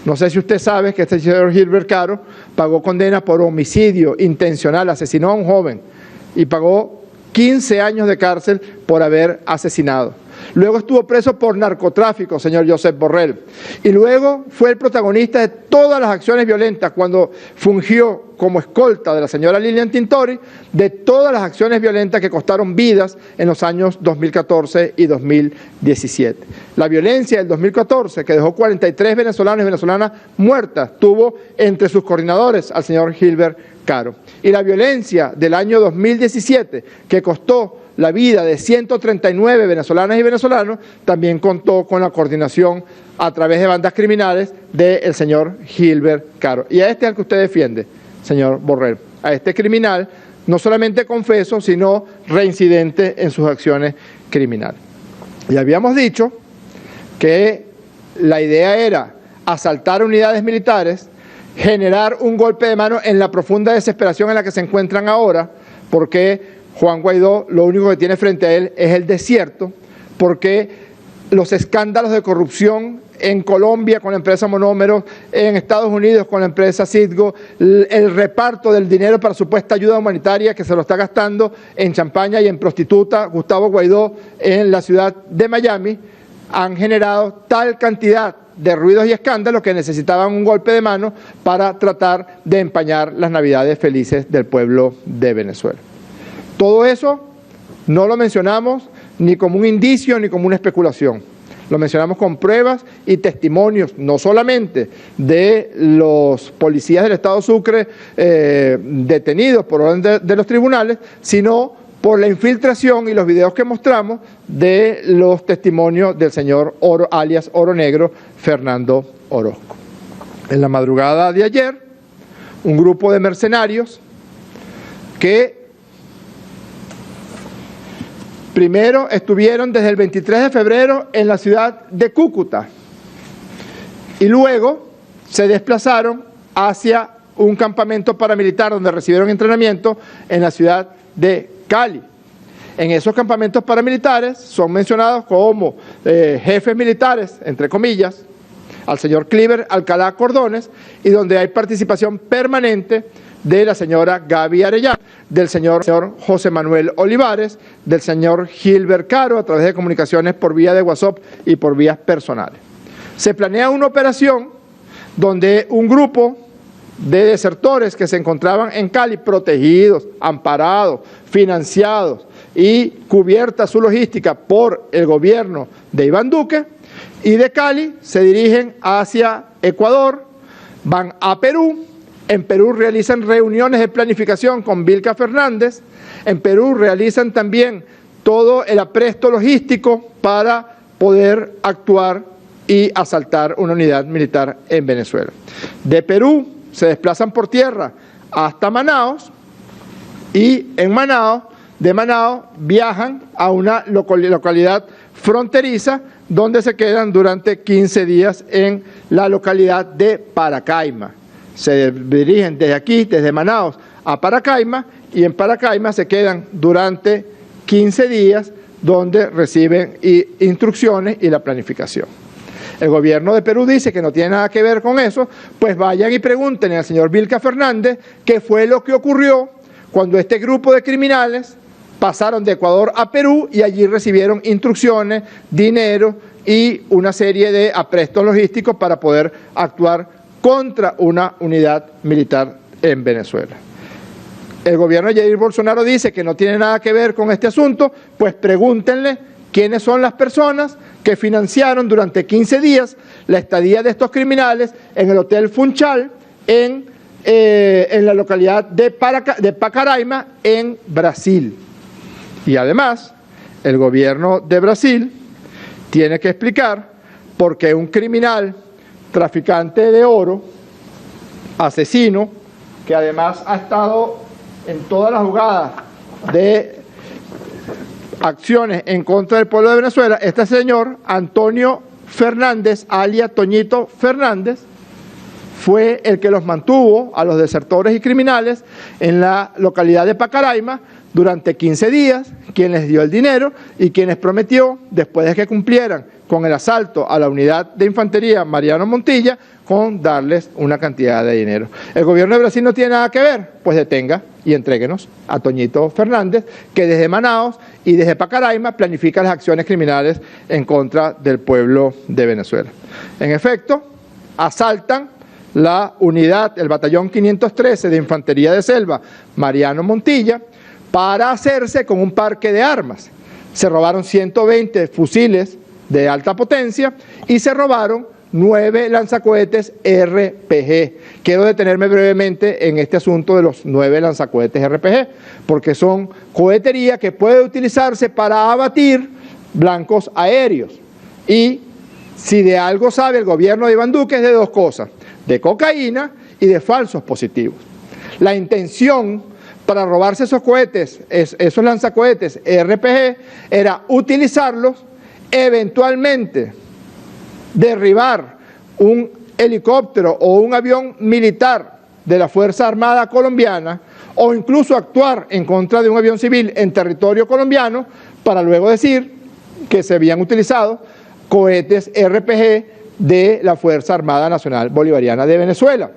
C: No sé si usted sabe que este señor Gilbert Caro pagó condena por homicidio intencional, asesinó a un joven y pagó 15 años de cárcel por haber asesinado. luego estuvo preso por narcotráfico, señor Josep Borrell, y luego fue el protagonista de todas las acciones violentas cuando fungió como escolta de la señora Lilian Tintori, de todas las acciones violentas que costaron vidas en los años 2014 y 2017. La violencia del 2014, que dejó 43 venezolanos y venezolanas muertas, tuvo entre sus coordinadores al señor Gilbert Caro. Y la violencia del año 2017, que costó la vida de 139 venezolanas y venezolanos, también contó con la coordinación a través de bandas criminales del señor Gilbert Caro. Y a este es el que usted defiende, señor Borrell, a este criminal, no solamente confeso, sino reincidente en sus acciones criminales. Y habíamos dicho que la idea era asaltar unidades militares, generar un golpe de mano en la profunda desesperación en la que se encuentran ahora, porque Juan Guaidó lo único que tiene frente a él es el desierto, porque los escándalos de corrupción en Colombia con la empresa Monómeros, en Estados Unidos con la empresa Citgo, el reparto del dinero para supuesta ayuda humanitaria que se lo está gastando en champaña y en prostituta Gustavo Guaidó en la ciudad de Miami, han generado tal cantidad de ruidos y escándalos que necesitaban un golpe de mano para tratar de empañar las navidades felices del pueblo de Venezuela. Todo eso no lo mencionamos ni como un indicio ni como una especulación. Lo mencionamos con pruebas y testimonios, no solamente de los policías del Estado Sucre detenidos por orden de los tribunales, sino por la infiltración y los videos que mostramos de los testimonios del señor Oro, alias Oro Negro, Fernando Orozco. En la madrugada de ayer, un grupo de mercenarios que primero estuvieron desde el 23 de febrero en la ciudad de Cúcuta y luego se desplazaron hacia un campamento paramilitar donde recibieron entrenamiento en la ciudad de Cali. En esos campamentos paramilitares son mencionados como jefes militares, entre comillas, al señor Cliver Alcalá Cordones, y donde hay participación permanente de la señora Gaby Arellano, del señor José Manuel Olivares, del señor Gilbert Caro, a través de comunicaciones por vía de WhatsApp y por vías personales. Se planea una operación donde un grupo de desertores que se encontraban en Cali, protegidos, amparados, financiados y cubierta su logística por el gobierno de Iván Duque, y de Cali se dirigen hacia Ecuador, van a Perú. En Perú realizan reuniones de planificación con Vilca Fernández. En Perú realizan también todo el apresto logístico para poder actuar y asaltar una unidad militar en Venezuela. De Perú se desplazan por tierra hasta Manaos y en Manaos, de Manaos viajan a una localidad fronteriza donde se quedan durante 15 días en la localidad de Paracaima. Se dirigen desde aquí, desde Manaos, a Paracaima, y en Paracaima se quedan durante 15 días donde reciben instrucciones y la planificación. El gobierno de Perú dice que no tiene nada que ver con eso, pues vayan y pregunten al señor Vilca Fernández qué fue lo que ocurrió cuando este grupo de criminales pasaron de Ecuador a Perú y allí recibieron instrucciones, dinero y una serie de aprestos logísticos para poder actuar contra una unidad militar en Venezuela. El gobierno de Jair Bolsonaro dice que no tiene nada que ver con este asunto, pues pregúntenle quiénes son las personas que financiaron durante 15 días la estadía de estos criminales en el Hotel Funchal en la localidad de Pacaraima, en Brasil. Y además, el gobierno de Brasil tiene que explicar por qué un criminal traficante de oro, asesino, que además ha estado en todas las jugadas de acciones en contra del pueblo de Venezuela, este señor Antonio Fernández, alias Toñito Fernández, fue el que los mantuvo a los desertores y criminales en la localidad de Pacaraima durante 15 días, quien les dio el dinero y quien les prometió, después de que cumplieran con el asalto a la unidad de infantería Mariano Montilla, con darles una cantidad de dinero. ¿El gobierno de Brasil no tiene nada que ver? Pues detenga y entréguenos a Toñito Fernández, que desde Manaos y desde Pacaraima planifica las acciones criminales en contra del pueblo de Venezuela. En efecto, asaltan la unidad, el batallón 513 de Infantería de Selva Mariano Montilla, para hacerse con un parque de armas. Se robaron 120 fusiles de alta potencia y se robaron 9 lanzacohetes RPG. Quiero detenerme brevemente en este asunto de los 9 lanzacohetes RPG, porque son cohetería que puede utilizarse para abatir blancos aéreos. Y si de algo sabe el gobierno de Iván Duque es de 2 cosas, de cocaína y de falsos positivos. La intención para robarse esos cohetes, esos lanzacohetes RPG, era utilizarlos, eventualmente derribar un helicóptero o un avión militar de la Fuerza Armada colombiana, o incluso actuar en contra de un avión civil en territorio colombiano, para luego decir que se habían utilizado cohetes RPG de la Fuerza Armada Nacional Bolivariana de Venezuela.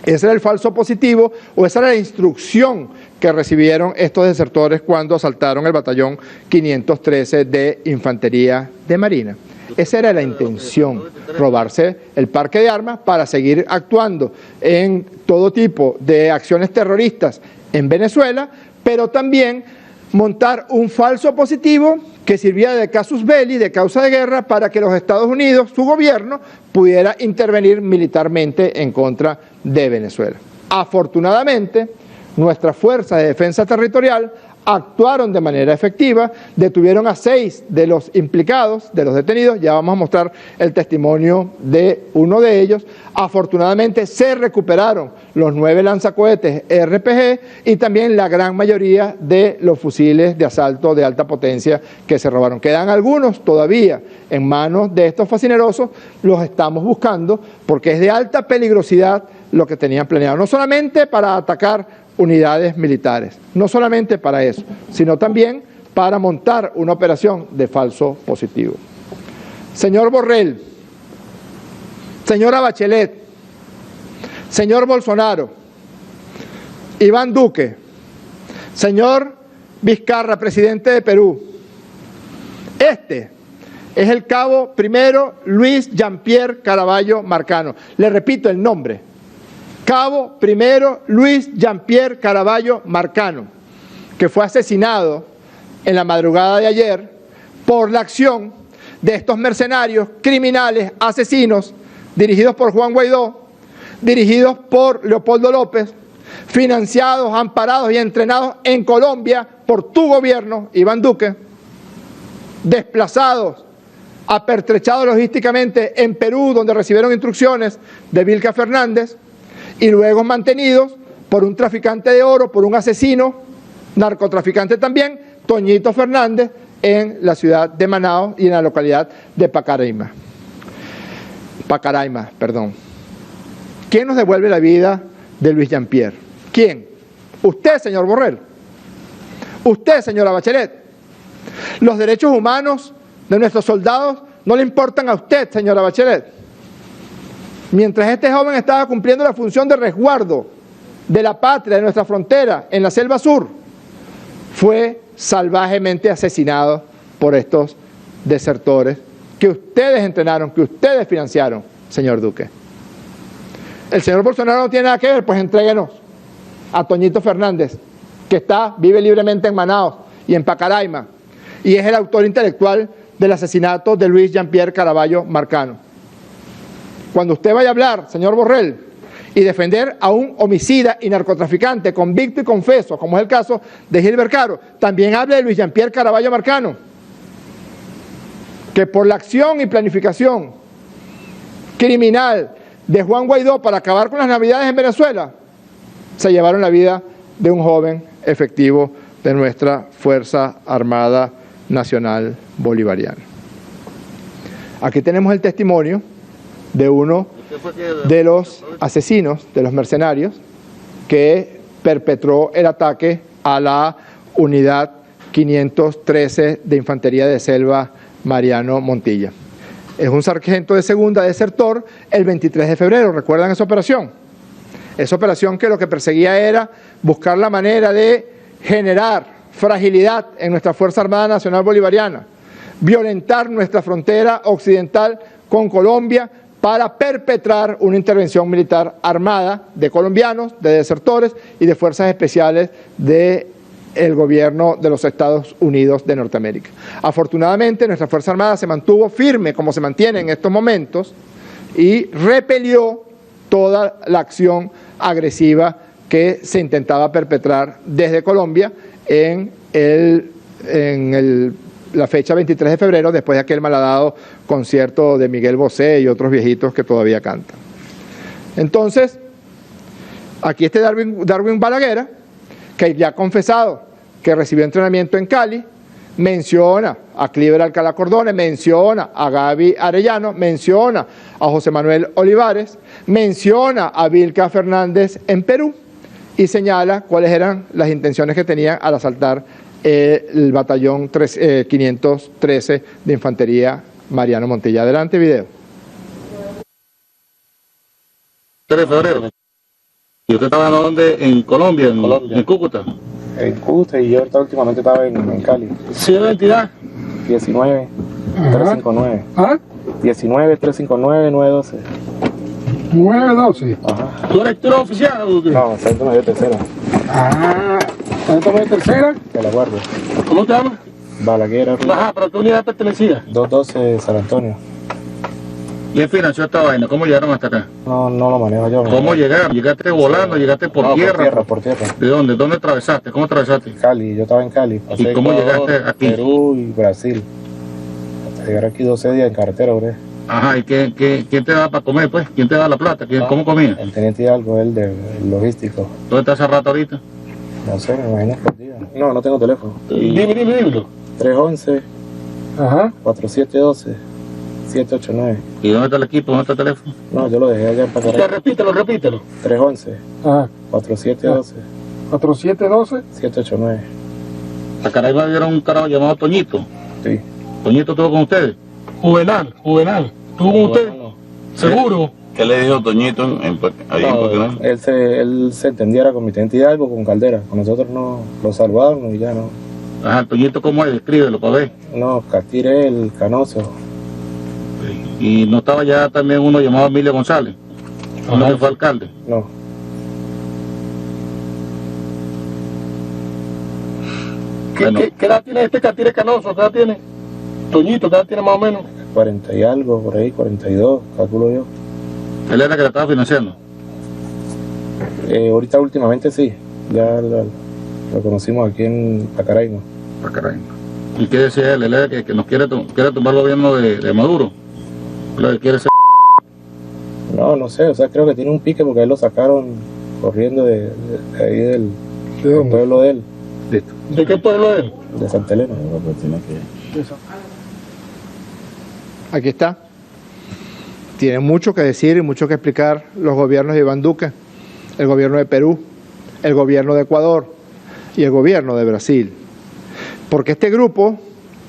C: Ese era el falso positivo, o esa era la instrucción que recibieron estos desertores cuando asaltaron el batallón 513 de Infantería de Marina. Esa era la intención, robarse el parque de armas para seguir actuando en todo tipo de acciones terroristas en Venezuela, pero también montar un falso positivo que sirviera de casus belli, de causa de guerra, para que los Estados Unidos, su gobierno, pudiera intervenir militarmente en contra de Venezuela. Afortunadamente, nuestras fuerzas de defensa territorial actuaron de manera efectiva, detuvieron a 6 de los implicados, de los detenidos, ya vamos a mostrar el testimonio de uno de ellos. Afortunadamente se recuperaron los 9 lanzacohetes RPG y también la gran mayoría de los fusiles de asalto de alta potencia que se robaron. Quedan algunos todavía en manos de estos fascinerosos, los estamos buscando porque es de alta peligrosidad lo que tenían planeado, no solamente para atacar unidades militares, no solamente para eso, sino también para montar una operación de falso positivo. Señor Borrell, señora Bachelet, señor Bolsonaro, Iván Duque, señor Vizcarra, presidente de Perú, este es el cabo primero Luis Jean-Pierre Caraballo Marcano. Le repito el nombre. Cabo primero Luis Jean-Pierre Caraballo Marcano, que fue asesinado en la madrugada de ayer por la acción de estos mercenarios, criminales, asesinos, dirigidos por Juan Guaidó, dirigidos por Leopoldo López, financiados, amparados y entrenados en Colombia por tu gobierno, Iván Duque, desplazados, apertrechados logísticamente en Perú, donde recibieron instrucciones de Vilca Fernández, y luego mantenidos por un traficante de oro, por un asesino, narcotraficante también, Toñito Fernández, en la ciudad de Manaos y en la localidad de Pacaraima. ¿Quién nos devuelve la vida de Luis Jean-Pierre? ¿Quién? Usted, señor Borrell. Usted, señora Bachelet. Los derechos humanos de nuestros soldados no le importan a usted, señora Bachelet. Mientras este joven estaba cumpliendo la función de resguardo de la patria, de nuestra frontera, en la selva sur, fue salvajemente asesinado por estos desertores que ustedes entrenaron, que ustedes financiaron, señor Duque. El señor Bolsonaro no tiene nada que ver, pues entréguenos a Toñito Fernández, que vive libremente en Manaos y en Pacaraima, y es el autor intelectual del asesinato de Luis Jean-Pierre Caraballo Marcano. Cuando usted vaya a hablar, señor Borrell, y defender a un homicida y narcotraficante convicto y confeso, como es el caso de Gilbert Caro, también hable de Luis Jean-Pierre Caraballo Marcano, que por la acción y planificación criminal de Juan Guaidó para acabar con las Navidades en Venezuela, se llevaron la vida de un joven efectivo de nuestra Fuerza Armada Nacional Bolivariana. Aquí tenemos el testimonio de uno de los asesinos, de los mercenarios, que perpetró el ataque a la unidad 513 de Infantería de Selva Mariano Montilla. Es un sargento de segunda desertor el 23 de febrero, ¿recuerdan esa operación? Esa operación que lo que perseguía era buscar la manera de generar fragilidad en nuestra Fuerza Armada Nacional Bolivariana, violentar nuestra frontera occidental con Colombia para perpetrar una intervención militar armada de colombianos, de desertores y de fuerzas especiales del gobierno de los Estados Unidos de Norteamérica. Afortunadamente, nuestra Fuerza Armada se mantuvo firme, como se mantiene en estos momentos, y repelió toda la acción agresiva que se intentaba perpetrar desde Colombia en la fecha 23 de febrero, después de aquel malhadado concierto de Miguel Bosé y otros viejitos que todavía cantan. Entonces, aquí este Darwin Balaguer, que ya ha confesado que recibió entrenamiento en Cali, menciona a Cliver Alcalá Cordones, menciona a Gaby Arellano, menciona a José Manuel Olivares, menciona a Vilca Fernández en Perú y señala cuáles eran las intenciones que tenía al asaltar el batallón 513 de Infantería Mariano Montilla. Adelante, video.
T: 3 de febrero. ¿Y usted estaba dónde? ¿En Colombia? ¿En Cúcuta?
U: En Cúcuta, y yo ahorita últimamente estaba en Cali.
T: ¿Sí de la entidad?
U: 19 359. ¿Ah? 19 359 912.
T: 912. Ajá. ¿Tú eres tiro oficial o qué?
U: No, Sargento Mayor Tercera.
T: Ah, ¿Sargento Mayor Tercera?
U: De la Guardia.
T: ¿Cómo te llamas?
U: Balaguer.
T: Ajá, ¿pero qué unidad pertenecía?
U: 212 San Antonio.
T: ¿Quién financió esta vaina? ¿Cómo llegaron hasta acá?
U: No lo manejo yo.
T: ¿Cómo llegaron? ¿Llegaste volando? ¿Llegaste por tierra?
U: Por tierra.
T: ¿De dónde? ¿Dónde atravesaste? ¿Cómo atravesaste?
U: Cali, yo estaba en Cali.
T: ¿Y cómo llegaste aquí?
U: Perú y Brasil. Hasta llegar aquí 12 días en carretera, bro.
T: Ajá, ¿y quién te da para comer, pues? ¿Quién te da la plata? ¿Cómo comías?
U: El teniente Hidalgo, el del logístico.
T: ¿Dónde estás hace rato ahorita?
U: No sé, me imagino por día. No tengo teléfono.
T: Dímelo.
U: 311.
T: Ajá.
U: 4712. 789.
T: ¿Y dónde está el equipo? ¿Dónde está el teléfono?
U: No, yo lo dejé allá en Pacaray.
T: Repítelo.
U: 311.
T: Ajá.
U: 4712.
T: 4712.
U: 789.
T: A Caraiba vieron un carajo llamado Toñito.
U: Sí.
T: ¿Toñito estuvo con ustedes? Juvenal. ¿Estuvo con ustedes? No. ¿Seguro?
U: ¿Qué le dijo Toñito ahí en Pacaray? Él se entendiera con mi teniente Hidalgo, con Caldera. Con nosotros no lo saludaron y ya no.
T: Ajá, Toñito, ¿cómo es? Descríbelo para ver.
U: No, Catire, el Canoso.
T: ¿Y no estaba ya también uno llamado Emilio González? ¿Uno que fue alcalde?
U: No.
T: ¿Qué edad tiene este Catire Canoso? ¿Qué edad tiene? Toñito, ¿qué edad tiene más o menos?
U: 40 y algo, por ahí, 42, calculo yo.
T: ¿Él era que la estaba financiando?
U: Ahorita últimamente sí, ya lo conocimos aquí en Pacaraima.
T: ¿Y qué decía él? Él era que nos quiere tomar el gobierno de Maduro. Lo que quiere ser...
U: No sé, o sea, creo que tiene un pique porque a él lo sacaron corriendo de ahí del pueblo de él.
T: Listo. ¿De qué pueblo es él?
U: De Santa Elena.
C: Aquí está. Tienen mucho que decir y mucho que explicar los gobiernos de Iván Duque, el gobierno de Perú, el gobierno de Ecuador y el gobierno de Brasil. Porque este grupo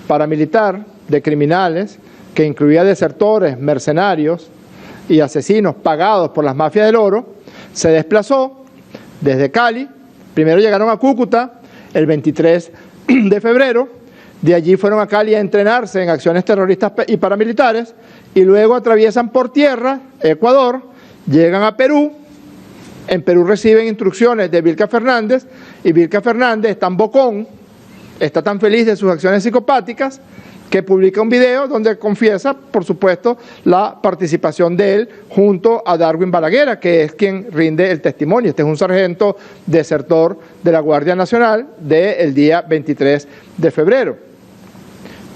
C: paramilitar de criminales, que incluía desertores, mercenarios y asesinos pagados por las mafias del oro, se desplazó desde Cali. Primero llegaron a Cúcuta el 23 de febrero, de allí fueron a Cali a entrenarse en acciones terroristas y paramilitares, y luego atraviesan por tierra Ecuador, llegan a Perú. En Perú reciben instrucciones de Vilca Fernández, y Vilca Fernández es tan bocón, está tan feliz de sus acciones psicopáticas, que publica un video donde confiesa, por supuesto, la participación de él junto a Darwin Balaguer, que es quien rinde el testimonio. Este es un sargento desertor de la Guardia Nacional del día 23 de febrero.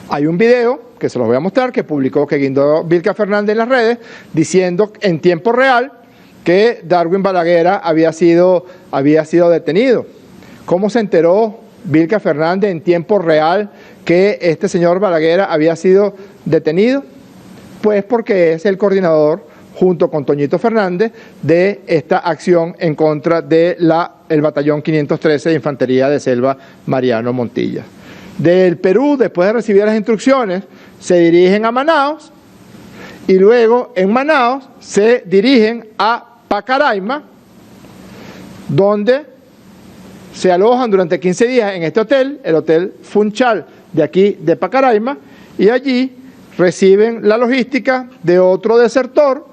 C: Hay un video, que se los voy a mostrar, que publicó, que guindó Vilca Fernández en las redes, diciendo en tiempo real que Darwin Balaguer había sido detenido. ¿Cómo se enteró Vilca Fernández en tiempo real que este señor Balaguer había sido detenido? Pues porque es el coordinador junto con Toñito Fernández, de esta acción en contra del batallón 513 de Infantería de Selva Mariano Montilla. Del Perú, después de recibir las instrucciones, se dirigen a Manaos y luego en Manaos se dirigen a Pacaraima, donde se alojan durante 15 días en este hotel, el Hotel Funchal de aquí de Pacaraima, y allí reciben la logística de otro desertor,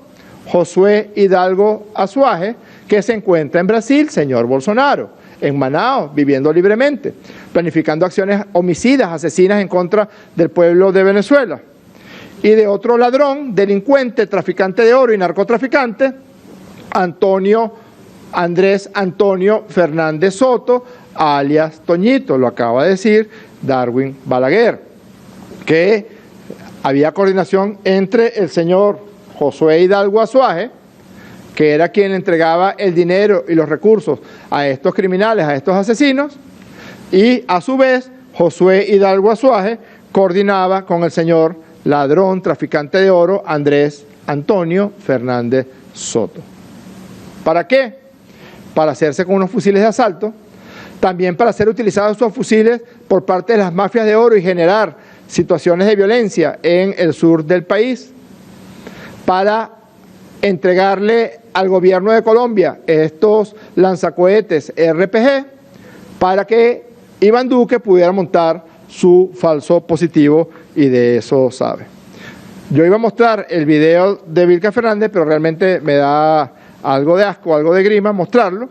C: Josué Hidalgo Azuaje, que se encuentra en Brasil, señor Bolsonaro, en Manaos, viviendo libremente, planificando acciones homicidas, asesinas en contra del pueblo de Venezuela. Y de otro ladrón, delincuente, traficante de oro y narcotraficante, Andrés Antonio Fernández Soto, alias Toñito, lo acaba de decir Darwin Balaguer, que había coordinación entre el señor Josué Hidalgo Azuaje, que era quien entregaba el dinero y los recursos a estos criminales, a estos asesinos, y a su vez Josué Hidalgo Azuaje coordinaba con el señor ladrón, traficante de oro, Andrés Antonio Fernández Soto. ¿Para qué? Para hacerse con unos fusiles de asalto, también para ser utilizados esos fusiles por parte de las mafias de oro y generar situaciones de violencia en el sur del país, para entregarle al gobierno de Colombia estos lanzacohetes RPG para que Iván Duque pudiera montar su falso positivo, y de eso sabe. Yo iba a mostrar el video de Vilca Fernández, pero realmente me da algo de asco, algo de grima mostrarlo.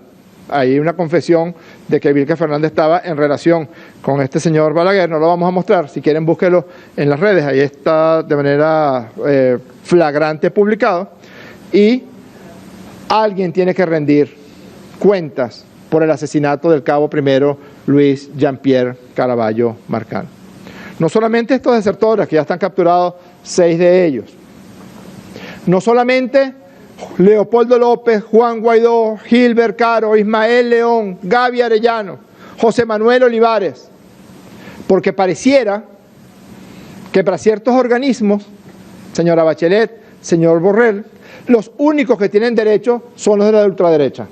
C: Hay una confesión de que Vilca Fernández estaba en relación con este señor Balaguer, no lo vamos a mostrar, si quieren búsquelo en las redes, ahí está de manera flagrante publicado, y alguien tiene que rendir cuentas por el asesinato del cabo primero Luis Jean-Pierre Caraballo Marcán. No solamente estos desertores, que ya están capturados 6 de ellos, no solamente Leopoldo López, Juan Guaidó, Gilbert Caro, Ismael León, Gaby Arellano, José Manuel Olivares, porque pareciera que para ciertos organismos, señora Bachelet, señor Borrell, los únicos que tienen derecho son los de la ultraderecha.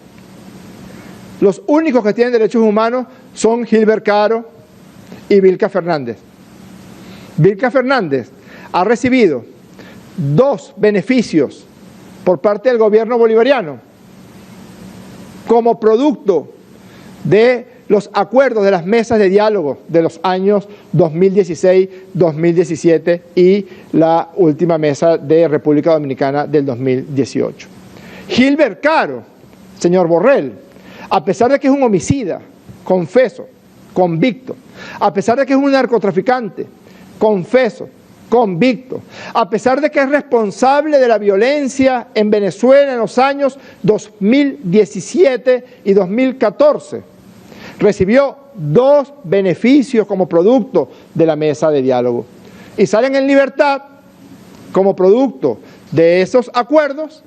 C: Los únicos que tienen derechos humanos son Gilbert Caro y Vilca Fernández. Vilca Fernández ha recibido 2 beneficios por parte del gobierno bolivariano como producto de los acuerdos de las mesas de diálogo de los años 2016, 2017 y la última mesa de República Dominicana del 2018. Gilbert Caro, señor Borrell, a pesar de que es un homicida, confeso, convicto, a pesar de que es un narcotraficante, confeso, convicto, a pesar de que es responsable de la violencia en Venezuela en los años 2017 y 2014, recibió 2 beneficios como producto de la mesa de diálogo y salen en libertad como producto de esos acuerdos,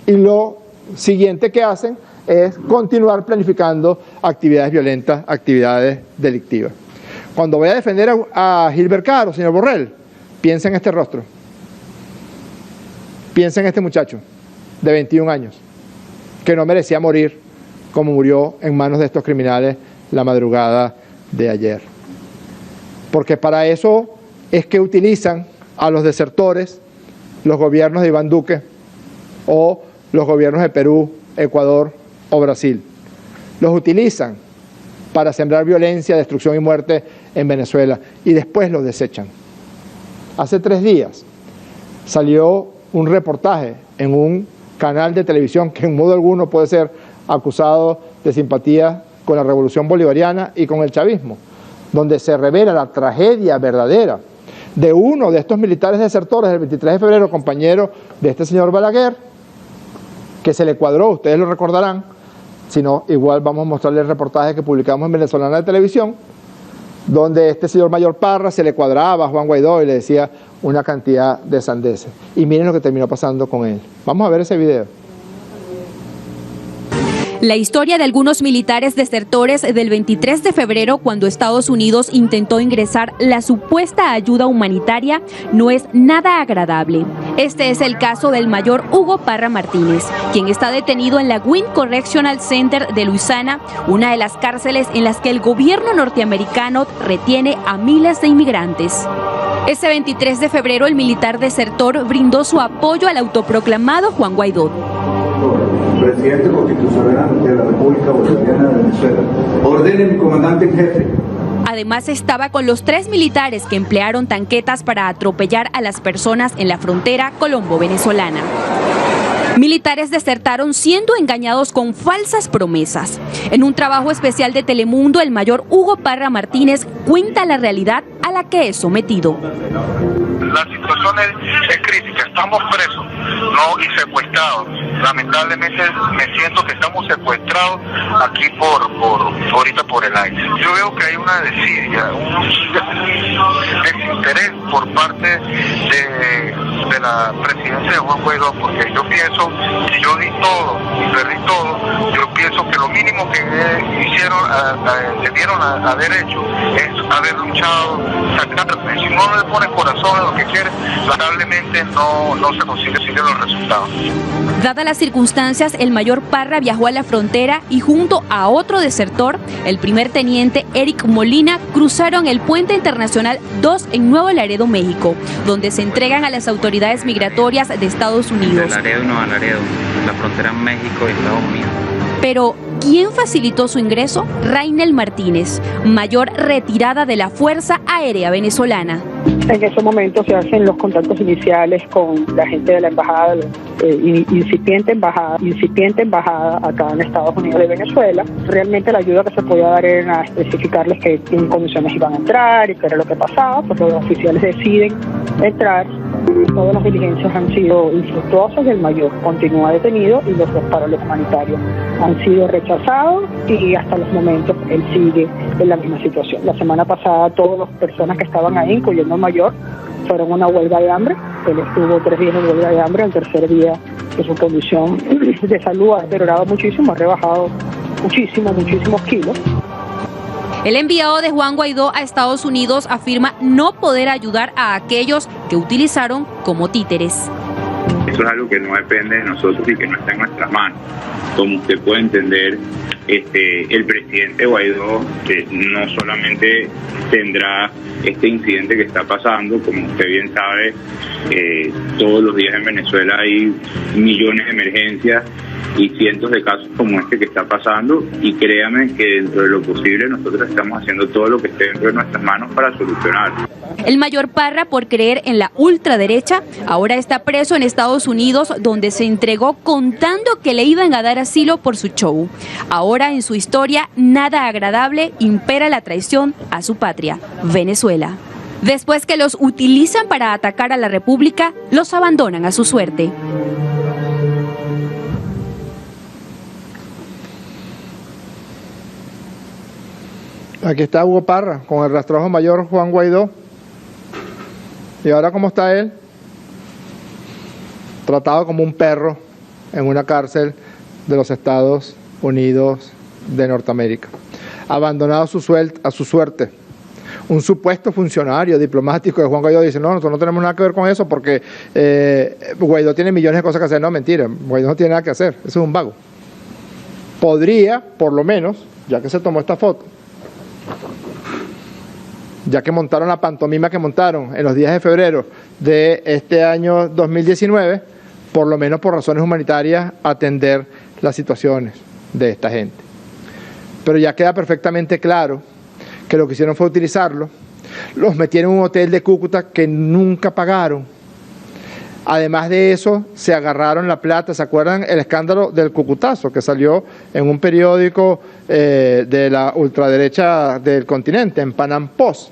C: y lo siguiente que hacen es continuar planificando actividades violentas, actividades delictivas. Cuando voy a defender a Gilbert Caro, señor Borrell, piensa en este rostro, piensa en este muchacho de 21 años que no merecía morir como murió en manos de estos criminales la madrugada de ayer. Porque para eso es que utilizan a los desertores los gobiernos de Iván Duque o los gobiernos de Perú, Ecuador o Brasil. Los utilizan para sembrar violencia, destrucción y muerte en Venezuela y después los desechan. Hace 3 días salió un reportaje en un canal de televisión que en modo alguno puede ser acusado de simpatía con la revolución bolivariana y con el chavismo, donde se revela la tragedia verdadera de uno de estos militares desertores del 23 de febrero, compañero de este señor Balaguer, que se le cuadró, ustedes lo recordarán, si no, igual vamos a mostrarles el reportaje que publicamos en Venezolana de Televisión, donde este señor Mayor Parra se le cuadraba a Juan Guaidó y le decía una cantidad de sandeces. Y miren lo que terminó pasando con él. Vamos a ver ese video.
D: La historia de algunos militares desertores del 23 de febrero, cuando Estados Unidos intentó ingresar la supuesta ayuda humanitaria, no es nada agradable. Este es el caso del mayor Hugo Parra Martínez, quien está detenido en la Wynn Correctional Center de Louisiana, una de las cárceles en las que el gobierno norteamericano retiene a miles de inmigrantes. Ese 23 de febrero, el militar desertor brindó su apoyo al autoproclamado Juan Guaidó.
V: Presidente constitucional de la República Bolivariana de Venezuela, ordene mi comandante en jefe.
D: Además estaba con los 3 militares que emplearon tanquetas para atropellar a las personas en la frontera colombo-venezolana. Militares desertaron siendo engañados con falsas promesas. En un trabajo especial de Telemundo, el mayor Hugo Parra Martínez cuenta la realidad a la que es sometido.
W: La situación es crítica, estamos presos y secuestrados. Lamentablemente me siento que estamos secuestrados aquí ahorita por el aire. Yo veo que hay una desidia, un desinterés por parte de la presidencia de Juan Guaidó, porque yo pienso, si yo di todo y perdí todo, yo pienso que lo mínimo que debieron haber hecho es haber luchado, sacarme. Si no le pones corazón a lo que quiere, lamentablemente no se consiguen los resultados.
D: Dadas las circunstancias, el mayor Parra viajó a la frontera y junto a otro desertor, el primer teniente Eric Molina, cruzaron el puente internacional 2 en Nuevo Laredo, México, donde se entregan a las autoridades migratorias de Estados Unidos.
X: De Laredo y Nuevo Laredo, la frontera México y Estados Unidos.
D: Pero, ¿quién facilitó su ingreso? Rainel Martínez, mayor retirada de la Fuerza Aérea Venezolana.
Y: En ese momento se hacen los contactos iniciales con la gente de la embajada, incipiente embajada acá en Estados Unidos de Venezuela. Realmente la ayuda que se podía dar era especificarles que en condiciones iban a entrar y qué era lo que pasaba, pues los oficiales deciden entrar. Todas las diligencias han sido infructuosas y el mayor continúa detenido y los 2 paros humanitarios han sido rechazados y hasta los momentos él sigue en la misma situación. La semana pasada todas las personas que estaban ahí, incluyendo el mayor, fueron a una huelga de hambre. Él estuvo 3 días en huelga de hambre. El tercer día que su condición de salud ha deteriorado muchísimo, ha rebajado muchísimos kilos.
D: El enviado de Juan Guaidó a Estados Unidos afirma no poder ayudar a aquellos que utilizaron como títeres.
Z: Eso es algo que no depende de nosotros y que no está en nuestras manos. Como usted puede entender, el presidente Guaidó no solamente tendrá este incidente que está pasando, como usted bien sabe, todos los días en Venezuela hay millones de emergencias y cientos de casos como este que está pasando, y créame que dentro de lo posible nosotros estamos haciendo todo lo que esté dentro de nuestras manos para solucionarlo.
D: El mayor Parra, por creer en la ultraderecha, ahora está preso en Estados Unidos, donde se entregó contando que le iban a dar asilo por su show. Ahora en su historia nada agradable, impera la traición a su patria, Venezuela. Después que los utilizan para atacar a la República, los abandonan a su suerte.
C: Aquí está Hugo Parra con el rastrojo mayor Juan Guaidó. ¿Y ahora cómo está él? Tratado como un perro en una cárcel de los Estados Unidos de Norteamérica. Abandonado a su suerte. Un supuesto funcionario diplomático de Juan Guaidó dice, no, nosotros no tenemos nada que ver con eso porque Guaidó tiene millones de cosas que hacer. No, mentira, Guaidó no tiene nada que hacer, eso es un vago. Podría, por lo menos, ya que se tomó esta foto, ya que montaron la pantomima que montaron en los días de febrero de este año 2019, por lo menos por razones humanitarias, atender las situaciones de esta gente. Pero ya queda perfectamente claro que lo que hicieron fue utilizarlo, los metieron en un hotel de Cúcuta que nunca pagaron. Además de eso, se agarraron la plata. ¿Se acuerdan el escándalo del Cucutazo que salió en un periódico de la ultraderecha del continente, en Panam Post,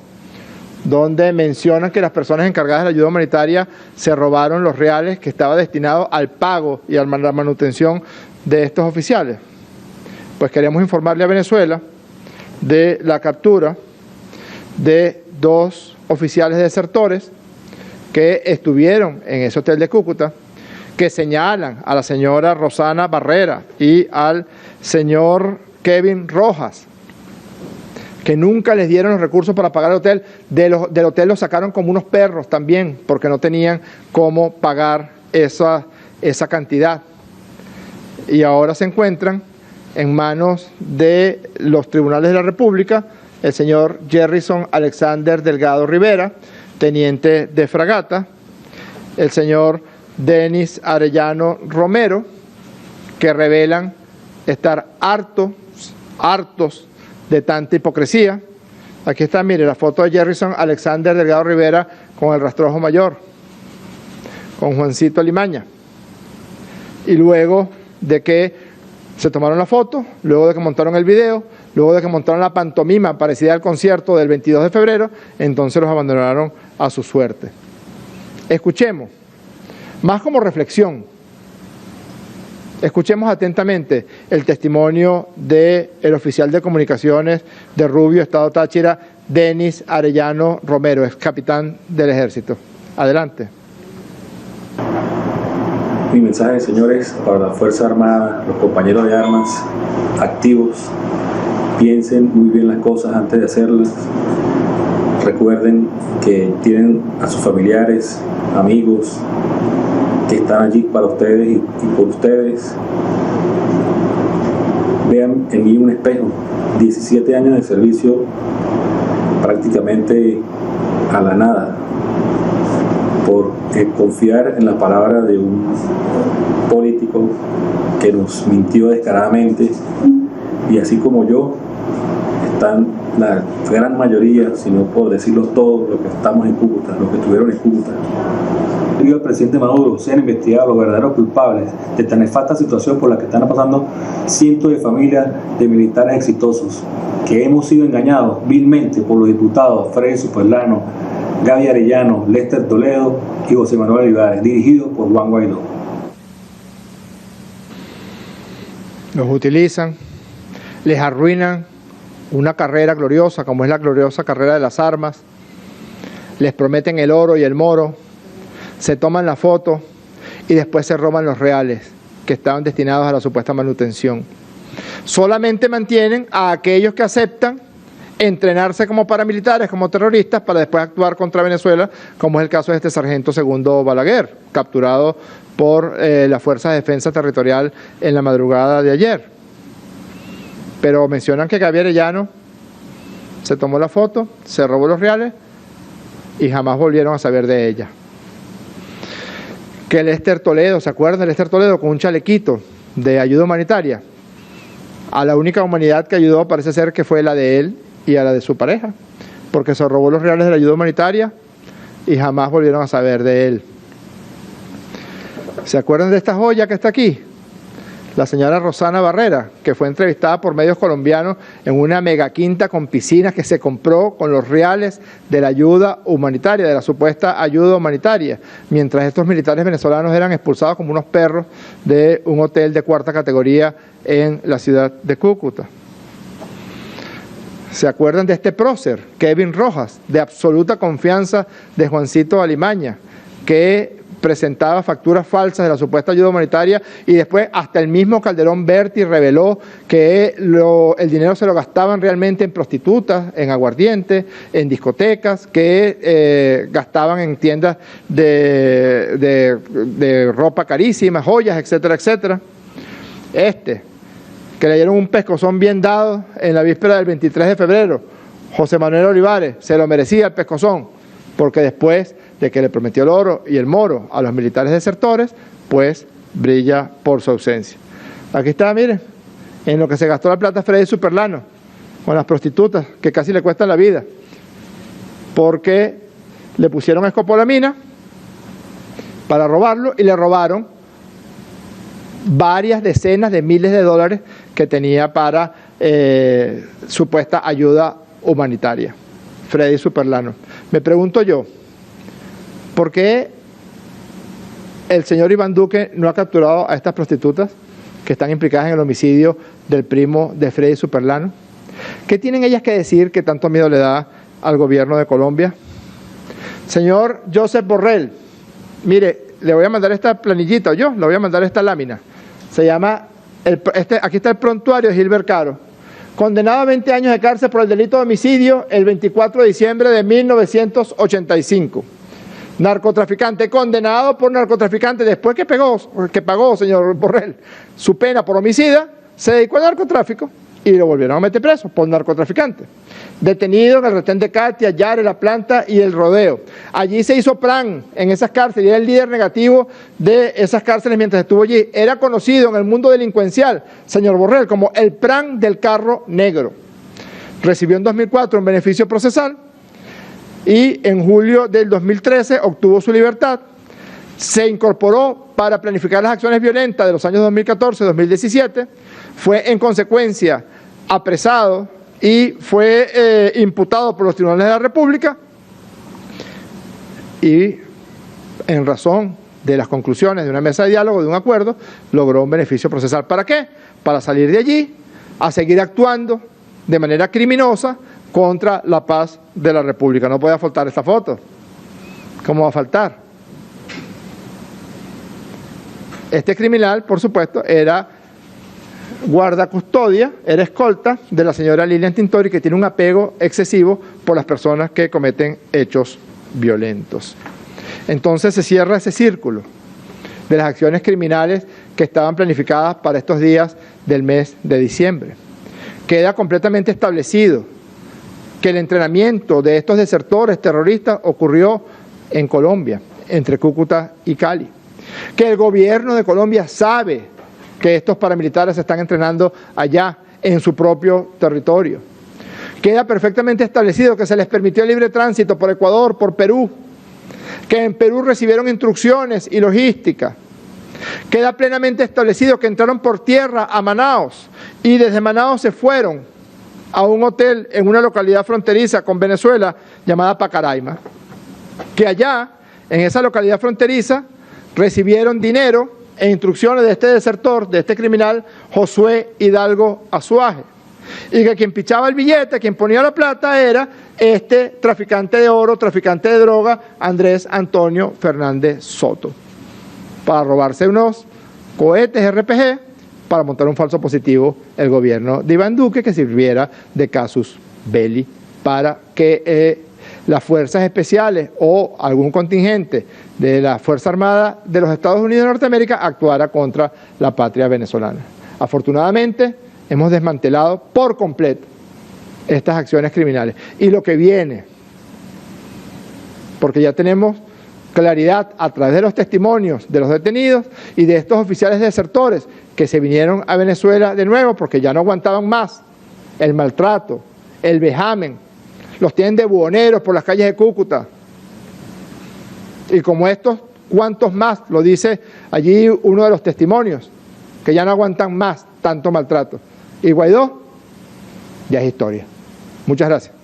C: donde mencionan que las personas encargadas de la ayuda humanitaria se robaron los reales que estaba destinado al pago y a la manutención de estos oficiales? Pues queremos informarle a Venezuela de la captura de 2 oficiales desertores que estuvieron en ese hotel de Cúcuta, que señalan a la señora Rosana Barrera y al señor Kevin Rojas, que nunca les dieron los recursos para pagar el hotel. Del hotel los sacaron como unos perros también, porque no tenían cómo pagar esa cantidad. Y ahora se encuentran en manos de los tribunales de la República el señor Jerrison Alexander Delgado Rivera, teniente de fragata, el señor Denis Arellano Romero, que revelan estar hartos de tanta hipocresía. Aquí está, mire, la foto de Jerrison Alexander Delgado Rivera con el rastrojo mayor, con Juancito Alimaña. Y luego de que se tomaron la foto, luego de que montaron el video, luego de que montaron la pantomima parecida al concierto del 22 de febrero, entonces los abandonaron a su suerte. Escuchemos, más como reflexión, escuchemos atentamente el testimonio del oficial de comunicaciones de Rubio, Estado Táchira, Denis Arellano Romero, ex capitán del Ejército. Adelante.
U: Mi mensaje, señores, para la Fuerza Armada, los compañeros de armas activos, piensen muy bien las cosas antes de hacerlas. Recuerden que tienen a sus familiares, amigos, que están allí para ustedes y por ustedes. Vean en mí un espejo. 17 años de servicio prácticamente a la nada, por confiar en la palabra de un político que nos mintió descaradamente, y así como yo, están la gran mayoría, si no por decirlos todos, los que estamos en Cúcuta, los que estuvieron en Cúcuta. Pido al presidente Maduro sean investigados los verdaderos culpables de tan nefasta situación por la que están pasando cientos de familias de militares exitosos, que hemos sido engañados vilmente por los diputados Freddy Superlano, Gaby Arellano, Lester Toledo y José Manuel Olivares, dirigidos por Juan Guaidó.
C: Los utilizan, les arruinan una carrera gloriosa, como es la gloriosa carrera de las armas, les prometen el oro y el moro, se toman la foto y después se roban los reales que estaban destinados a la supuesta manutención. Solamente mantienen a aquellos que aceptan entrenarse como paramilitares, como terroristas, para después actuar contra Venezuela, como es el caso de este sargento Segundo Balaguer, capturado por la Fuerza de Defensa Territorial en la madrugada de ayer. Pero mencionan que Gaby Arellano se tomó la foto, se robó los reales y jamás volvieron a saber de ella. Que Lester Toledo, ¿se acuerdan de Lester Toledo con un chalequito de ayuda humanitaria? A la única humanidad que ayudó parece ser que fue la de él y a la de su pareja, porque se robó los reales de la ayuda humanitaria y jamás volvieron a saber de él. ¿Se acuerdan de esta joya que está aquí? La señora Rosana Barrera, que fue entrevistada por medios colombianos en una mega quinta con piscinas que se compró con los reales de la ayuda humanitaria, de la supuesta ayuda humanitaria, mientras estos militares venezolanos eran expulsados como unos perros de un hotel de cuarta categoría en la ciudad de Cúcuta. ¿Se acuerdan de este prócer, Kevin Rojas, de absoluta confianza de Juancito Alimaña, que presentaba facturas falsas de la supuesta ayuda humanitaria y después hasta el mismo Calderón Berti reveló que el dinero se lo gastaban realmente en prostitutas, en aguardiente, en discotecas, que gastaban en tiendas de ropa carísima, joyas, etcétera, etcétera? Que le dieron un pescozón bien dado en la víspera del 23 de febrero, José Manuel Olivares, se lo merecía el pescozón, porque después de que le prometió el oro y el moro a los militares desertores, pues brilla por su ausencia. Aquí está, miren, en lo que se gastó la plata Freddy Superlano, con las prostitutas, que casi le cuestan la vida, porque le pusieron escopolamina para robarlo y le robaron varias decenas de miles de dólares que tenía para supuesta ayuda humanitaria. Freddy Superlano. Me pregunto yo, ¿por qué el señor Iván Duque no ha capturado a estas prostitutas que están implicadas en el homicidio del primo de Freddy Superlano? ¿Qué tienen ellas que decir que tanto miedo le da al gobierno de Colombia? Señor Josep Borrell, mire, le voy a mandar esta planillita, le voy a mandar esta lámina. Se llama, aquí está el prontuario de Gilbert Caro. Condenado a 20 años de cárcel por el delito de homicidio el 24 de diciembre de 1985. Narcotraficante, condenado por narcotraficante después que pagó, señor Borrell, su pena por homicida, se dedicó al narcotráfico y lo volvieron a meter preso por narcotraficante. Detenido en el retén de Katia, Yare, La Planta y El Rodeo. Allí se hizo plan en esas cárceles y era el líder negativo de esas cárceles mientras estuvo allí. Era conocido en el mundo delincuencial, señor Borrell, como el plan del carro negro. Recibió en 2004 un beneficio procesal y en julio del 2013 obtuvo su libertad. Se incorporó para planificar las acciones violentas de los años 2014-2017. Fue en consecuencia apresado y fue imputado por los tribunales de la República y en razón de las conclusiones de una mesa de diálogo, de un acuerdo, logró un beneficio procesal. ¿Para qué? Para salir de allí a seguir actuando de manera criminosa contra la paz de la República. No puede faltar esta foto. ¿Cómo va a faltar? Este criminal, por supuesto, era guardacustodia, era escolta de la señora Lilian Tintori, que tiene un apego excesivo por las personas que cometen hechos violentos. Entonces se cierra ese círculo de las acciones criminales que estaban planificadas para estos días del mes de diciembre. Queda completamente establecido que el entrenamiento de estos desertores terroristas ocurrió en Colombia, entre Cúcuta y Cali. Que el gobierno de Colombia sabe que estos paramilitares se están entrenando allá en su propio territorio. Queda perfectamente establecido que se les permitió libre tránsito por Ecuador, por Perú, que en Perú recibieron instrucciones y logística. Queda plenamente establecido que entraron por tierra a Manaos y desde Manaos se fueron a un hotel en una localidad fronteriza con Venezuela llamada Pacaraima, que allá, en esa localidad fronteriza, recibieron dinero e instrucciones de este desertor, de este criminal, Josué Hidalgo Azuaje, y que quien pichaba el billete, quien ponía la plata, era este traficante de oro, traficante de droga, Andrés Antonio Fernández Soto, para robarse unos cohetes RPG para montar un falso positivo el gobierno de Iván Duque, que sirviera de casus belli para que las fuerzas especiales o algún contingente de la Fuerza Armada de los Estados Unidos de Norteamérica actuara contra la patria venezolana. Afortunadamente, hemos desmantelado por completo estas acciones criminales. Y lo que viene, porque ya tenemos claridad a través de los testimonios de los detenidos y de estos oficiales desertores que se vinieron a Venezuela de nuevo porque ya no aguantaban más el maltrato, el vejamen. Los tienen de buhoneros por las calles de Cúcuta. Y como estos, ¿cuántos más? Lo dice allí uno de los testimonios, que ya no aguantan más tanto maltrato. Y Guaidó, ya es historia. Muchas gracias.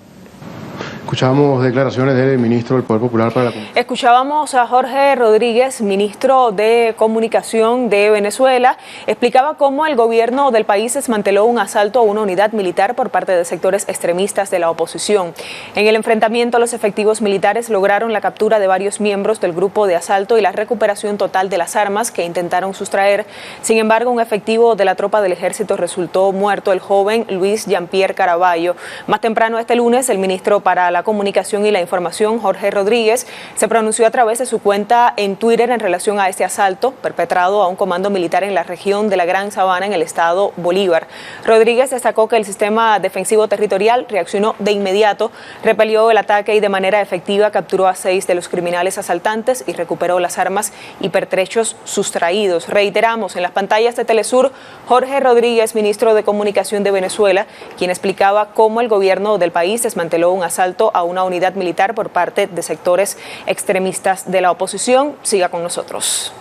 B: Escuchábamos declaraciones del ministro del Poder Popular para la Comunicación.
M: Escuchábamos a Jorge Rodríguez, ministro de Comunicación de Venezuela. Explicaba cómo el gobierno del país desmanteló un asalto a una unidad militar por parte de sectores extremistas de la oposición. En el enfrentamiento, los efectivos militares lograron la captura de varios miembros del grupo de asalto y la recuperación total de las armas que intentaron sustraer. Sin embargo, un efectivo de la tropa del ejército resultó muerto, el joven Luis Jean-Pierre Caraballo. Más temprano este lunes, el ministro para la Comunicación y la Información, Jorge Rodríguez, se pronunció a través de su cuenta en Twitter en relación a este asalto perpetrado a un comando militar en la región de la Gran Sabana, en el estado Bolívar. Rodríguez destacó que el sistema defensivo territorial reaccionó de inmediato, repelió el ataque y de manera efectiva capturó a 6 de los criminales asaltantes y recuperó las armas y pertrechos sustraídos. Reiteramos, en las pantallas de Telesur, Jorge Rodríguez, ministro de Comunicación de Venezuela, quien explicaba cómo el gobierno del país desmanteló un asalto a una unidad militar por parte de sectores extremistas de la oposición. Siga con nosotros.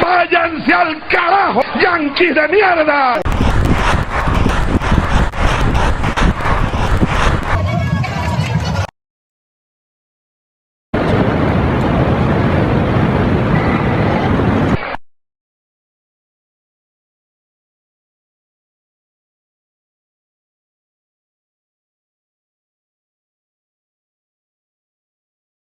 S: ¡Váyanse al carajo, yanquis de mierda!